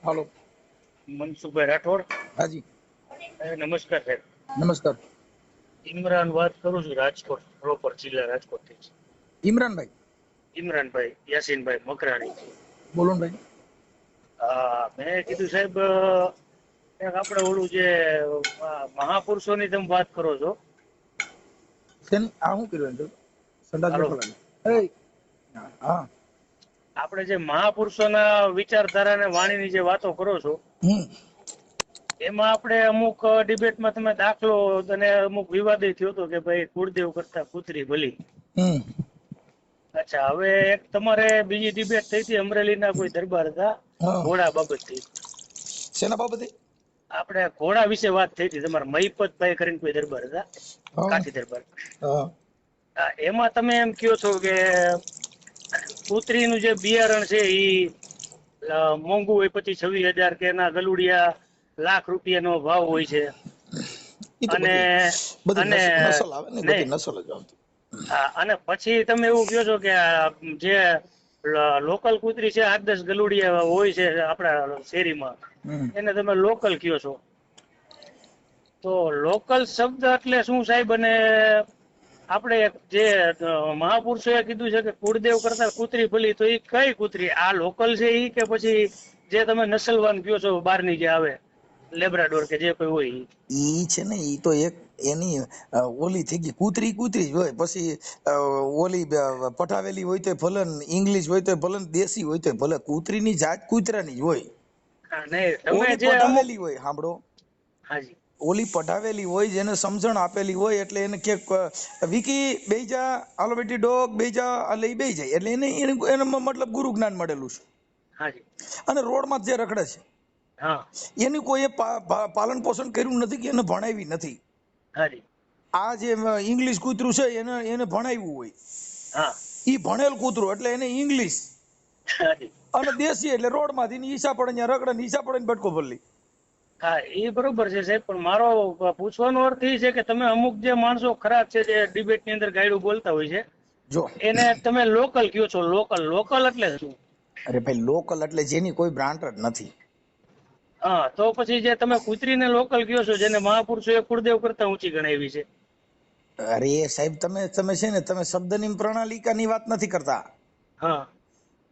હાલો. મનસુખભાઈ રાઠોડ. હાજી નમસ્કાર સાહેબ. નમસ્કાર. ઇમરાન વાત કરું છું, રાજકોટ પ્રોપર જિલ્લા રાજકોટથી. ઇમરાનભાઈ ઇમરાનભાઈ યાસીનભાઈ મકરાણી. બોલો ને ભાઈ. હા, મેં કીધું સાહેબ એક આપણે ઓલું જે મહાપુરુષોની તમે વાત કરો છો. શેની આ શું કર્યું એમ સંડાસ હાલો, બેઠો લાગે. એ હા. આપણે જે મહાપુરુષોના વિચારધારા અને વાણીની જે વાતો કરો છો એમાં આપણે અમુક ડિબેટમાં તમે દાખલો અને અમુક વિવાદ થયો હતો કે ભાઈ કુળદેવ કરતા કૂતરી ભલી. અચ્છા, હવે એક તમારે બીજી ડિબેટ થઈ હતી અમરેલીના કોઈ દરબાર હતા ઘોડા બાબતથી. શેના બાબતે? આપણે ઘોડા વિશે વાત થઈ હતી. તમારા મહિપતભાઈ કરીને કોઈ દરબાર હતા, કાઠી દરબાર. એમાં તમે એમ કહો છો કે કૂતરીનું જે બિયારણ છે એ મોંઘું હોય, 25-26 હજાર કે એના ગલુડિયા લાખ રૂપિયાનો ભાવ હોય છે. અને અને પછી તમે એવું કહો છો કે જે લોકલ કૂતરી છે 8-10 ગલુડિયા હોય છે આપણા શેરીમાં, એને તમે લોકલ કહો છો. તો લોકલ શબ્દ એટલે શું સાહેબ? અને આપણે જે મહાપુરુષોએ કીધું છે કે કુળદેવ કરતા કૂતરી ભલી, તો એ કઈ કૂતરી? આ લોકલ છે એ કે પછી જે તમે નસલવાન કહો છો બહારની જે આવે લેબ્રાડોર કે જે કોઈ હોય ઈ છે ને? ઈ તો એક એની ઓલી થઈ ગઈ. કૂતરી કૂતરી જ હોય. પછી ઓલી પટાવેલી હોય તો ભલે, ઇંગ્લિશ હોય તો ભલે, દેશી હોય તો ભલે, કૂતરીની જાત કૂતરાની જ હોય. ઓલી પટાવેલી હોય, સાંભળો, હાજી, ઓલી પઢાવેલી હોય, જેને સમજણ આપેલી હોય, એટલે એને ક્યાંક વિકી બેજા, હાલો બેટી ડોગ બેજા, એટલે એ બેઈ જાય. એટલે એને મતલબ ગુરુ જ્ઞાન મળેલું છે. હાજી. અને રોડમાં જે રખડે છે એની કોઈ પાલન પોષણ કર્યું નથી કે એને ભણાવી નથી. આ જે ઇંગ્લિશ કૂતરું છે એને ભણાવ્યું હોય, ઈ ભણેલ કૂતરું એટલે એને ઇંગ્લિશ. અને દેશી એટલે રોડમાંથી ઈસા પડે ત્યાં રખડે, ઈસા પડે ને બટકો ભરલી. હા, એ બરોબર છે સાહેબ, પણ મારો પૂછવાનો અર્થ એ છે કે તમે અમુક જે માણસો ખરાબ છે જે ડિબેટ ની અંદર ગાયડું બોલતા હોય છે, જો એને તમે લોકલ કયો છો. લોકલ એટલે શું? અરે ભાઈ, લોકલ એટલે જેની કોઈ બ્રાન્ડ જ નથી. હા, તો પછી જે તમે કૂતરીને લોકલ કયો છો, જેને મહાપુરુષોએ કુળદેવ કરતા ઊંચી ગણાવી છે. અરે સાહેબ, તમે છે ને, તમે શબ્દની પ્રણાલિકાની વાત નથી કરતા. હા,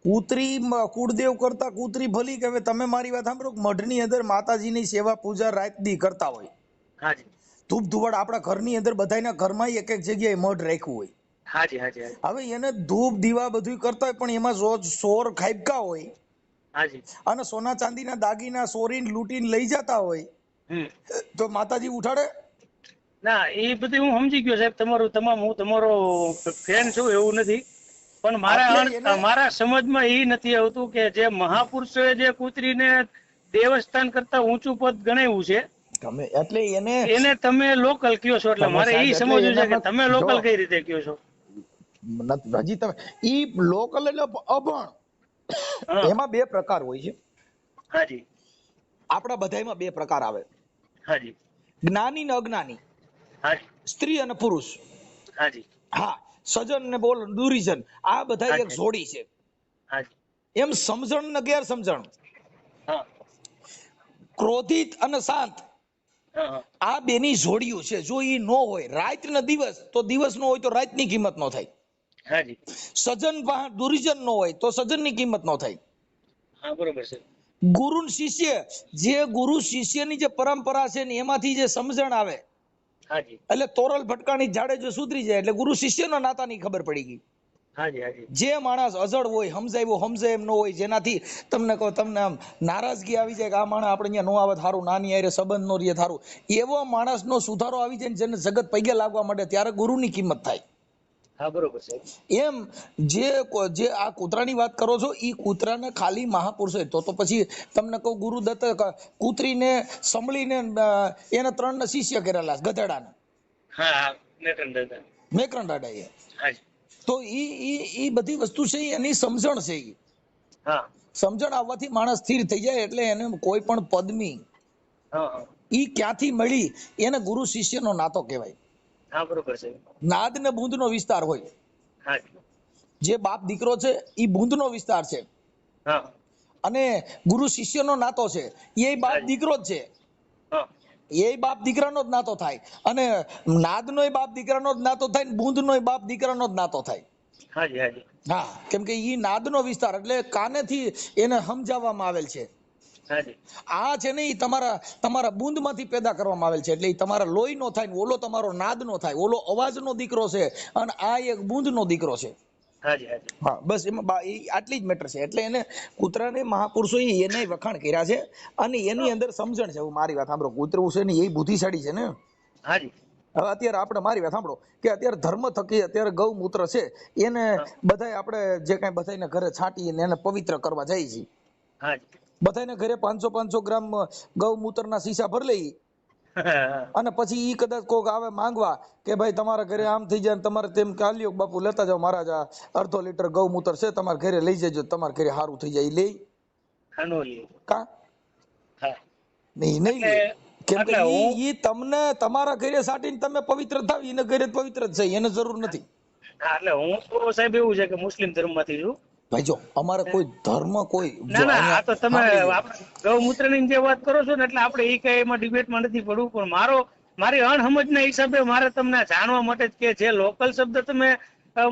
કૂતરી કુળદેવ કરતા કૂતરી ભલી કે તમે મારી વાત સાંભળો. મઢની અંદર માતાજીની સેવા પૂજા રાત દી કરતા હોય. હાજી. ધૂપ ધુવાડ આપણા ઘરની અંદર બધાના ઘરમાં એક એક જગ્યાએ મઢ રાખ્યું હોય. હાજી, હાજી. હવે એને ધૂપ દીવા બધું કરતા હોય, પણ એમાં સોર ખાઈબકા હોય. હાજી. અને સોના ચાંદીના દાગીના સોરીને લૂંટીને લઈ જતા હોય, તો માતાજી ઉઠાડે ના? એ બધું હું સમજી ગયો સાહેબ. હું તમારો ફેન છું એવું નથી, પણ મારા સમજમાં એ નથી આવતું કે જે મહાપુરુષોએ જે કૂતરીને દેવસ્થાન કરતા ઊંચું પદ ગણાવ્યું છે, એટલે એને તમે લોકલ કયો છો. એટલે મારે એ સમજવું છે કે તમે લોકલ કઈ રીતે કયો છો. હજી તમે ઈ લોકલ એટલે અભણ. એમાં બે પ્રકાર હોય છે. હાજી. આપણા બધામાં બે પ્રકાર આવે. હાજી. જ્ઞાની ને અજ્ઞાની, સ્ત્રી અને પુરુષ. હાજી. હા, સજન ને બોલ દુરીજન, આ બધા એક જોડી છે. એમ સમજણ ને ગેરસમજણ, ક્રોધિત અને શાંત, આ બેની જોડિયું છે. જો ઈ નો હોય રાત ને દિવસ, તો દિવસ નો હોય તો રાત ની કિંમત નો થાય. સજન દુરીજન નો હોય તો સજન ની કિંમત નો થાય. બરોબર છે. ગુરુ શિષ્ય, જે ગુરુ શિષ્યની જે પરંપરા છે ને એમાંથી જે સમજણ આવે, એટલે તોરલ ભટકાણી ઝાડે જો સુધરી જાય, એટલે ગુરુ શિષ્યનો નાતાની ખબર પડી ગઈ. જે માણસ અજળ હોય, સમજાવ્યો સમજે એમ નો હોય, જેનાથી તમને કહો, તમને આમ નારાજગી આવી જાય કે આ માણસ આપણે અહીંયા નો આવે થારું, નાની આરે સંબંધ નો રહે થારું, એવો માણસનો સુધારો આવી જાય, જેને જગત પૈગે લાગવા માંડે, ત્યારે ગુરુની કિંમત થાય. બરોબર છે. એમ જે આ કૂતરાની વાત કરો છો, એ કૂતરાને ખાલી મહાપુરુષો, તો પછી તમને કહું, ગુરુદત્ત કૂતરીને સંભળીને એને 3 શિષ્ય કરેલા ગધેડાને. મેકરણ દાદાએ. તો ઈ બધી વસ્તુ છે, એની સમજણ છે. સમજણ આવવાથી માણસ સ્થિર થઈ જાય. એટલે એને કોઈ પણ પદમી ઈ ક્યાંથી મળી, એને ગુરુ શિષ્યનો નાતો કહેવાય. બરોબર છે. નાદ ને બુંદ નો વિસ્તાર હોય. જે બાપ દીકરો છે એ બુંદ નો વિસ્તાર છે. અને ગુરુ શિષ્યનો નાતો છે એ બાપ દીકરો જ છે, એ બાપ દીકરાનો જ નાતો થાય, અને નાદનો બાપ દીકરાનો જ નાતો થાય ને બુંદનો બાપ દીકરાનો જ નાતો થાય. હાજી હાજી. હા, કેમ કે ઈ નાદનો વિસ્તાર એટલે કાનેથી એને સમજાવવામાં આવેલ છે. આ છે ને ઈ તમારા બુંદ માંથી પેદા કરવામાં આવેલ છે, એટલે ઈ તમારા લોહી નો થાય, ઓલો તમારો નાદ નો થાય, ઓલો અવાજ નો દીકરો છે અને આ એક બુંદ નો દીકરો છે. હા, બસ એમાં આટલી જ મેટર છે. એટલે એને કૂતરાને મહાપુરુષો એને વખાણ કર્યા છે અને એની અંદર સમજણ છે. મારી વાત સાંભળો, કૂતરું છે ને એ બુદ્ધિશાળી છે ને. હવે અત્યારે આપણે મારી વાત સાંભળો કે અત્યારે ધર્મ થકી અત્યારે ગૌમૂત્ર છે એને બધાય આપણે જે કઈ બધાને ઘરે છાંટીને એને પવિત્ર કરવા જાય છે. બધાને ઘરે 500 ગ્રામ ગૌમૂત્રના શીશા ભરી લઈ અને પછી ઈ કદાચ કોક આવે માંગવા કે ભાઈ તમારા ઘરે આમ થઈ જાય, તમારે તેમ કાલ્યો બાપુ લેતા જાઓ, મહારાજ આ અડધો લીટર ગૌમૂત્ર છે તમારા ઘરે લઈ જજો, તમારા ઘરે સારું થઈ જાય. લે કા નહીં લે, કેમ કે ઈ તમને તમારા ઘરે સાટીને તમે પવિત્ર થાવ, એને ઘરે પવિત્ર જ છે, એને જરૂર નથી. એટલે હું તો સાહેબ એવું છે કે મુસ્લિમ ધર્મમાંથી છું ભાઈ. જો અમારે કોઈ ધર્મ કોઈ ના આ તો તમે ગૌમૂત્ર ની જે વાત કરો છો ને, એટલે આપણે એ કઈ એમાં ડિબેટમાં નથી પડવું, પણ મારી અણસમજના હિસાબે મારે તમને જાણવા માટે કે જે લોકલ શબ્દ તમે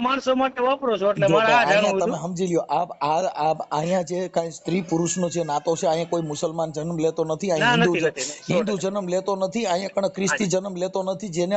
માણસો માટે વાપરો છો, એટલે મારે આ જાણવું. તમે સમજી લ્યો, અહીંયા જે કઈ સ્ત્રી પુરુષનો જે નાતો છે, અહીંયા કોઈ મુસલમાન જન્મ લેતો નથી, અહીંયા હિન્દુ જન્મ લેતો નથી, અહીંયા કણ ખ્રિસ્તી જન્મ લેતો નથી. જેને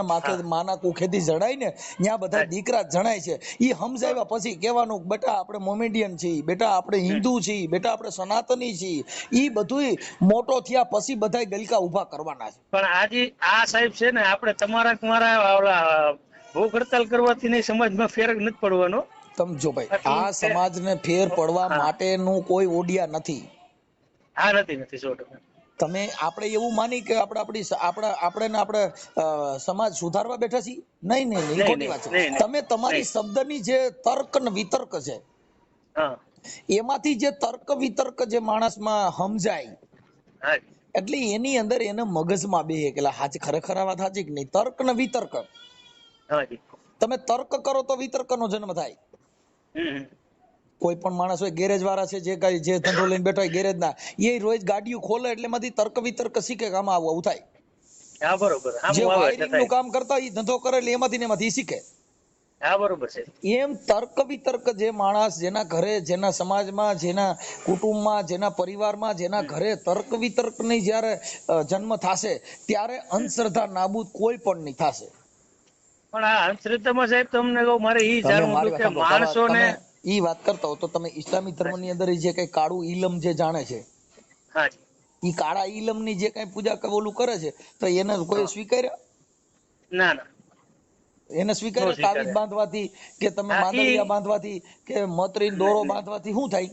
માના કુખેથી જણાય ને ત્યાં બધા દીકરા જણાય છે. ઈ સમજાવ્યા પછી કહેવાનું બેટા આપણે મોમેડિયન છીએ, બેટા આપણે હિન્દુ છીએ, બેટા આપણે સનાતની છીએ. ઈ બધું મોટો થયા પછી બધા ગલકા ઉભા કરવાના છે. પણ આજે આ સાહેબ છે ને, આપણે તમારા ભૂખ હડતાલ કરવાથી નહીં સમાજમાં ફેર નથી પડવાનો. સમજો ભાઈ, આ સમાજને ફેર પડવા માટેનું કોઈ ઓડિયા નથી. નથી 100%. તમે આપણે એવું માની કે આપણે સમાજ સુધારવા બેઠા છીએ? નહીં, ખોટી વાત છે. તમે તમારી શબ્દની જે તર્ક ને વિતર્ક છે એમાંથી જે તર્ક વિતર્ક જે માણસમાં સમજાય, એટલે એની અંદર એને મગજમાં બેહે કે હાચ ખરેખર આ વાત સાચી કે નહીં. તર્ક ને વિતર્ક, તમે તર્ક કરો તો વિતર્કનો જન્મ થાય. કોઈ પણ માણસ હોય, ગેરેજ વાળા છે જે કઈ જે ધંધો લઈને બેઠા હોય ગેરેજ ના, એ રોજ ગાડીઓ ખોલે એટલે એમાંથી તર્ક વિતર્ક શીખે કે આમાં આવું થાય. જે વાયરિંગ નું કામ કરતા હોય ધંધો કરે એટલે એમાંથી શીખે. એમ તર્ક વિતર્ક જે માણસ જેના ઘરે, જેના સમાજમાં, જેના કુટુંબમાં, જેના પરિવારમાં, જેના ઘરે તર્ક વિતર્ક ની જયારે જન્મ થશે ત્યારે અંધશ્રદ્ધા નાબૂદ કોઈ પણ નહીં થશે. પણ આ અંધશ્રદ્ધામાં સાહેબ તમને કહું, મારે ઈ જાણવું હતું કે માણસોને ઈ વાત કરતા હો તો તમે ઇસ્લામી ધર્મ ની અંદર જે કઈ કાળું ઈલમ જે જાણે છે, ઈ કાળા ઈલમ ની જે કઈ પૂજા ઓલું કરે છે, તો એને કોઈ સ્વીકાર્યા? ના, એને સ્વીકાર્યા? તાવીજ બાંધવાથી કે તમે માંદલિયા બાંધવાથી કે મતરી દોરો બાંધવાથી શું થાય?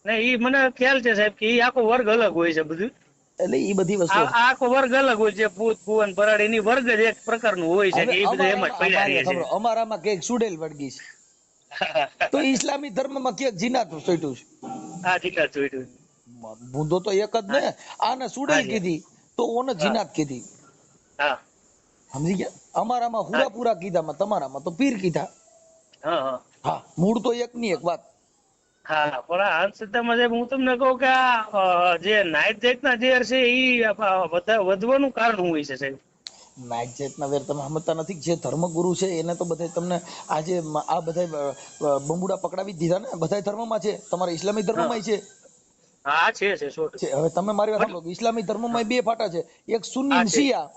નહીં, ઈ મને ખ્યાલ છે સાહેબ કે ઈ આખો વર્ગ અલગ હોય છે બધું. એટલે ઈ બધી વસ્તુ આખો વર્ગ અલગ હોય છે. ભૂત ભુવન ભરાડ એની વર્ગ જ એક પ્રકારનું હોય છે. એ બધું એમ જ પડ્યા રહે છે. અમારામાં કઈક સુડેલ વળગી છે તો ઇસ્લામી ધર્મમાં ક્યાંક જીનાત સોટ્યું છે. જીનાત સોટ્યું. બુંદો તો એક જ ને, આને સુડેલ કીધી તો ઓને જીનાત કીધી. સમજી ગયા? અમારામાં હુરાપુરા કીધામાં, તમારામાં તો પીર કીધા. હા, મૂળ તો એક ની એક વાત. પણ આ અંધશ્રદ્ધામાં સાહેબ હું તમને કહું કે આ જે નાઈટ જાતના ઝેર છે એ વધવાનું કારણ શું હોય છે સાહેબ? નાઈટ જાતના ઝેર તમે સમજતા નથી. જે ધર્મગુરુ છે એને તો બધા તમને આજે આ બધા બંબુડા પકડાવી દીધા ને. બધા ધર્મમાં છે, તમારા ઇસ્લામી ધર્મમાં છે. હા છે. હવે તમે મારી વાત સાંભળો, ઇસ્લામી ધર્મમાં બે ફાટા છે, એક સુન્ની શિયા.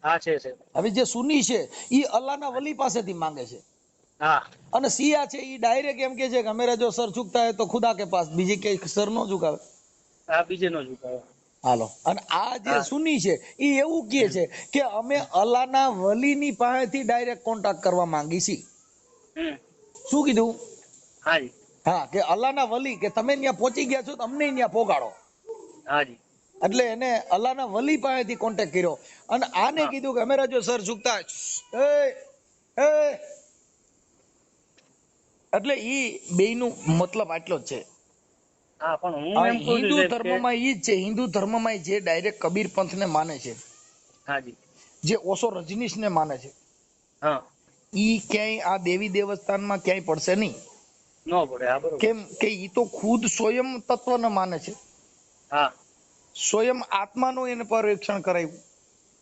હા છે. હવે જે સુન્ની છે ઈ અલ્લાહના વલી પાસેથી માંગે છે, અને શિયા છે ઈ ડાયરેક્ટ એમ કે છે કે મેરા જો સર ઝુકતા હે તો ખુદા કે પાસ, બીજી કઈ સર નો ઝુકાવે. બીજે નો ઝુકાવે. હાલો, અને આ જે સુન્ની છે ઈ એવું કહે છે કે અમે અલ્લાહના વલીની પાસેથી ડાયરેક્ટ કોન્ટેક્ટ કરવા માંગી છીએ. શું કીધું? હા, કે અલ્લાહના વલી કે તમે ત્યાં પહોંચી ગયા છો તો અમને ત્યાં પોગાડો. એટલે એને અલ્લાહના વલી પાસેથી કોન્ટેક્ટ કર્યો અને આને કીધું કે મેરા જો સર ઝુકતા એટલે ઈ બેયનું મતલબ આટલો જ છે. હિન્દુ ધર્મમાં ઈ જ છે, હિન્દુ ધર્મમાં જે ડાયરેક્ટ કબીર પંથ ને માને છે, જે ઓશો રજનીશ ને માને છે, ઈ ક્યાંય આ દેવી દેવસ્થાનમાં ક્યાંય પડશે નહીં. નો પડે. હા બરોબર. કેમ કે ઈ તો ખુદ સ્વયં તત્વને માને છે, હા સ્વયં આત્માનું એને પરીક્ષણ કરાવ્યું.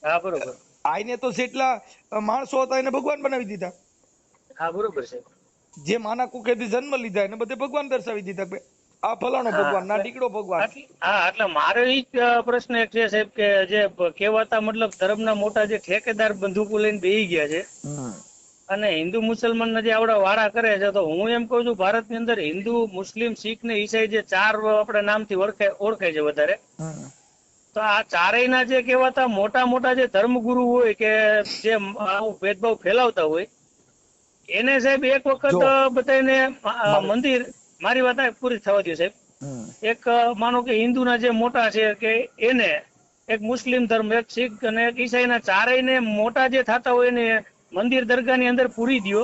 હા બરોબર. આઈને તો જેટલા માણસો હતા એને ભગવાન બનાવી દીધા. હા બરોબર છે. જે માના કુખેથી જન્મ લીધા એને બધે ભગવાન દર્શાવી દીધા કે આ ફલાણો હા ભગવાન, ના ઢીકડો ભગવાન. એટલે મારો ઈ જ પ્રશ્ન એક છે સાહેબ કે જે કહેવાતા મતલબ ધર્મના મોટા જે ઠેકેદાર બંદૂકો લઈને બેહી ગયા છે અને હિન્દુ મુસલમાનના જે આવડા વાડા કરે છે, તો હું એમ કહું છું ભારતની અંદર હિન્દુ, મુસ્લિમ, શીખ ને ઈસાઈ જે 4 આપણા નામથી ઓળખાય છે વધારે, તો આ ચારેયના જે કહેવાતા મોટા મોટા જે ધર્મગુરુ હોય કે જે આવું ભેદભાવ ફેલાવતા હોય એને સાહેબ એક વખત બધાને મંદિર, મારી વાત પૂરી થવા દો સાહેબ, એક માનો કે હિન્દુના જે મોટા છે કે એને, એક મુસ્લિમ ધર્મ, એક શીખ અને એક ઈસાઈના ચારેયને મોટા જે થતા હોય એને મંદિર દરગાહની અંદર પૂરી દો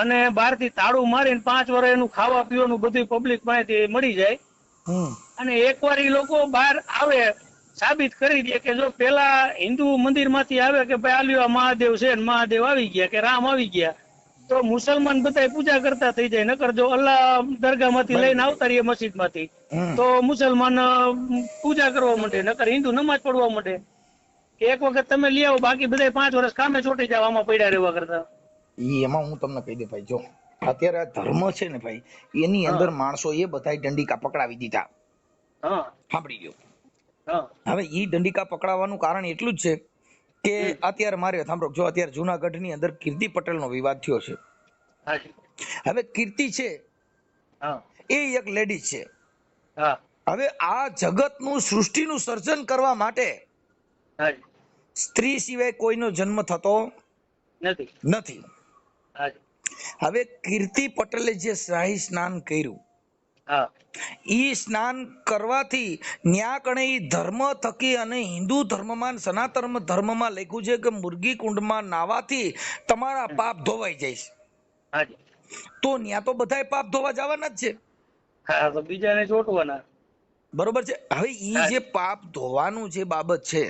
અને બહારથી તાળું મારીને 5 વર્ષ એનું ખાવા પીવાનું બધું પબ્લિક પાસેથી મળી જાય અને એકવાર એ લોકો બહાર આવે, સાબિત કરી દે કે જો પેલા હિન્દુ મંદિર માંથી આવે કે ભાઈ આલ્યો મહાદેવ છે ને મહાદેવ આવી ગયા કે રામ આવી ગયા, તો મુસલમાન બધા પૂજા કરતા થઈ જાય. નકર જો અલ્લાહ દરગાહ માંથી લઈને આવતા રહીએ મસ્જિદ માંથી, તો મુસલમાન પૂજા કરવા માંડે, નકર હિન્દુ નમાજ પડવા માંડે. એક વખત તમે લઈ આવો, બાકી બધા 5 વર્ષ કામે ચોટી જાવ આમાં પડ્યા રહેવા કરતા. એમાં હું તમને કહી દે ભાઈ, જો અત્યારે આ ધર્મ છે ને ભાઈ, એની અંદર માણસો એ બધા દંડિકા પકડાવી દીધા. સાંભળી ગયો. હવે ઈ દંડિકા પકડાવવાનું કારણ એટલું જ છે કે અત્યારે મારે સાંભળો, જો અત્યારે જુનાગઢ ની અંદર કીર્તિ પટેલ નો વિવાદ થયો છે. હવે કીર્તિ છે એ એક લેડીઝ છે. હવે આ જગતનું, સૃષ્ટિનું સર્જન કરવા માટે સ્ત્રી સિવાય કોઈનો જન્મ થતો નથી. હવે કીર્તિ પટેલે જે શાહી સ્નાન કર્યું, ઈ સ્નાન કરવાથી ન્યા કણે ઈ ધર્મ થકી અને હિન્દુ ધર્મમાં, સનાતન ધર્મમાં લખ્યું છે કે મુર્ગી કુંડમાં નાવાથી તમારા પાપ ધોવાઈ જાય છે. તો ન્યા તો બધાય પાપ ધોવા જવાના જ છે. તો બીજાને ચોટવાના. બરોબર છે. હવે ઈ જે પાપ ધોવાનું જે બાબત છે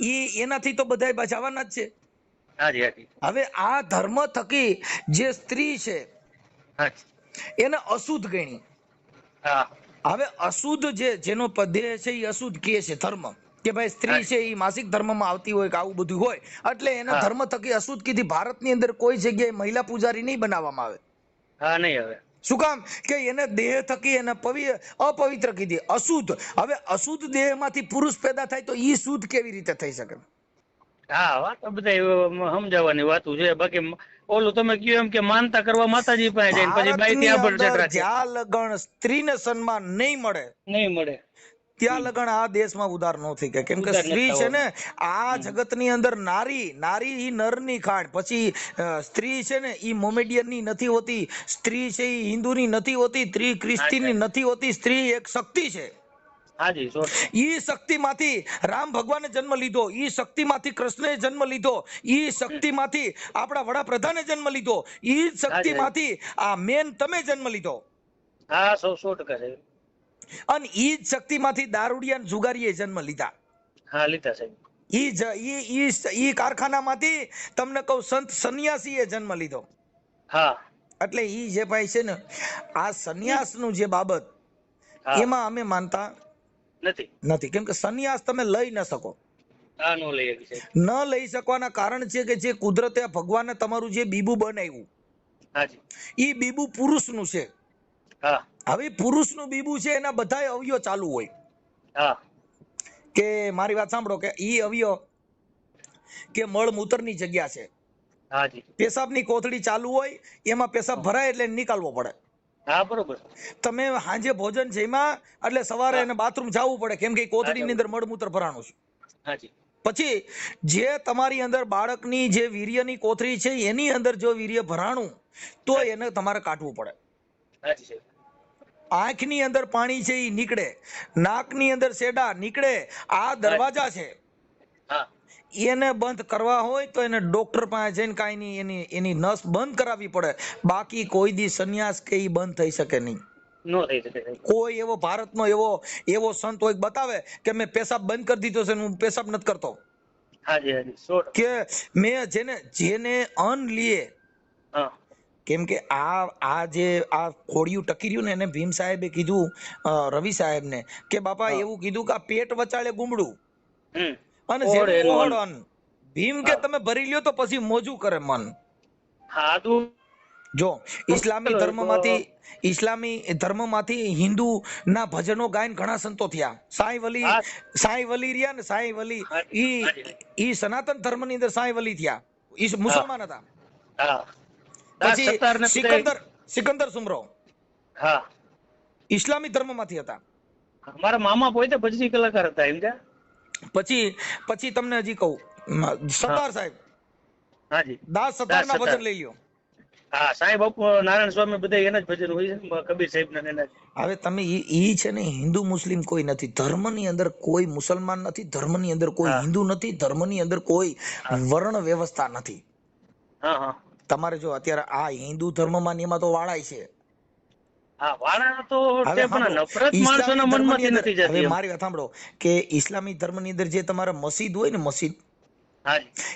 ઈ એનાથી તો બધાય બચાવવાના જ છે. હવે આ ધર્મ થકી જે સ્ત્રી છે એને અશુદ્ધ ગણી. હવે અશુદ્ધ જેનો દેહ છે એ અશુદ્ધ કે છે ધર્મ, કે ભાઈ સ્ત્રી છે એ માસિક ધર્મમાં આવતી હોય કે આવું બધું હોય, એટલે એના ધર્મ થકી અશુદ્ધ કીધી. ભારતની અંદર કોઈ જગ્યાએ મહિલા પૂજારી નહીં બનાવવામાં આવે. નહીં આવે. શું કામ? કે એને દેહ થકી એને અપવિત્ર કીધી, અશુદ્ધ. હવે અશુદ્ધ દેહ માંથી પુરુષ પેદા થાય તો ઈ શુદ્ધ કેવી રીતે થઈ શકે? વાત બધા સમજાવવાની વાતું છે. બાકી ઓલું તમે કહ્યું એમ કે માનતા કરવા માતાજી પાસે જઈને પછી બાઈ થી આભડછટ રાખે. જ્યાં લગણ સ્ત્રીને સન્માન નહીં મળે ત્યાં લગણ આ દેશમાં ઉધાર ન થઈ ગયા. કેમ કે સ્ત્રી છે ને આ જગતની અંદર નારી ઈ નરની ખાણ. પછી સ્ત્રી છે ને ઈ મોમેડિયનની નથી હોતી, સ્ત્રી છે ઈ હિન્દુની નથી હોતી, સ્ત્રી ખ્રિસ્તીની નથી હોતી. સ્ત્રી એક શક્તિ છે. ઈ શક્તિ માંથી રામ ભગવાને જન્મ લીધો, ઈ શક્તિ માંથી કૃષ્ણે જન્મ લીધો, ઈ શક્તિ માંથી આપણા વડાપ્રધાને જન્મ લીધો, ઈ શક્તિ માંથી આ મેન તમે જન્મ લીધો. હા 100% છે. અને ઈ જ શક્તિ માંથી દારૂડિયા જુગારીએ જન્મ લીધા. લીધા સાહેબ. ઈ કારખાનામાંથી તમને કહું સંત સંન્યાસીએ જન્મ લીધો. એટલે ઈ જે ભાઈ છે ને આ સંન્યાસનું જે બાબત એમાં અમે માનતા નથી. કેમ કે સંન્યાસ તમે લઈ ન શકો. ન લઈ શકવાના કારણ છે કે જે કુદરતે ભગવાને તમારું જે બીબુ બનાવ્યું ઈ બીબુ પુરુષનું છે. હવે પુરુષનું બીબુ છે એના બધા અવયવ ચાલુ હોય. કે મારી વાત સાંભળો, કે ઈ અવયવ કે મળમૂત્રની જગ્યા છે, પેશાબની કોથળી ચાલુ હોય, એમાં પેશાબ ભરાય એટલે નીકાળવો પડે. બરોબર. તમે સાંજે ભોજન જમ્યા એટલે સવારે એને બાથરૂમ જવું પડે, કેમ કે કોથળીની અંદર મળમૂત્ર ભરાણું છે. પછી જે તમારી અંદર બાળકની જે વીર્યની કોથળી છે એની અંદર જો વીર્ય ભરાણું તો એને તમારે કાઢવું પડે. આંખની અંદર પાણી છે એ નીકળે, નાકની અંદર શેડા નીકળે. આ દરવાજા છે, એને બંધ કરવા હોય તો એને ડોક્ટર પાસે જઈને કાંઈ નહીં એની નસ બંધ કરાવવી પડે. બાકી કોઈ દી સંન્યાસ કે ઈ બંધ થઈ શકે નહીં. કોઈ એવો ભારતનો એવો સંત હોય બતાવે કે મેં પેશાબ બંધ કરી દીધો છે, હું પેશાબ નથી કરતો. કે મેં જેને અન્ન લીએ કેમ કે આ જે આ ખોડિયું ટકી રહ્યું ને એને ભીમ સાહેબે કીધું રવિ સાહેબ ને કે બાપા એવું કીધું કે આ પેટ વચાળે ગુમડું અને જેનું ઓહળ અન્ન. ભીમ કે તમે ભરી લ્યો તો પછી મોજું કરે મન. જો ઇસ્લામી ધર્મમાંથી હિન્દુ ના ભજનો ગાયન ઘણા સંતો થયા. સાંઈ વલી રહ્યા ને સાંઈ વલી ઈ સનાતન ધર્મ ની અંદર સાંઈ વલી થયા. ઈ મુસલમાન હતા. પછી સિકંદર સુમરો ઇસ્લામી ધર્મ માંથી હતા. મારા મામા પોતે ભજની કલાકાર હતા એમ કે. પછી તમને હજી કહું, સરદાર સાહેબ દાસ સરદાર ના ભજન લઈ લ્યો. હા, સાંઈ બાપુ નારાયણ સ્વામી બધા એના જ ભજન હોય છે, કબીર સાહેબ ના એના. હવે તમે ઈ છે ને, હિન્દુ મુસ્લિમ કોઈ નથી, ધર્મ ની અંદર કોઈ મુસલમાન નથી, ધર્મ ની અંદર કોઈ હિન્દુ નથી, ધર્મ ની અંદર કોઈ વર્ણ વ્યવસ્થા નથી. તમારે જો અત્યારે આ હિન્દુ ધર્મમાં ને એમાં તો વાળાય છે. મારી વાત સાંભળો કે ઇસ્લામી ધર્મ ની અંદર જે તમારા મસ્જિદ હોય ને, મસ્જિદ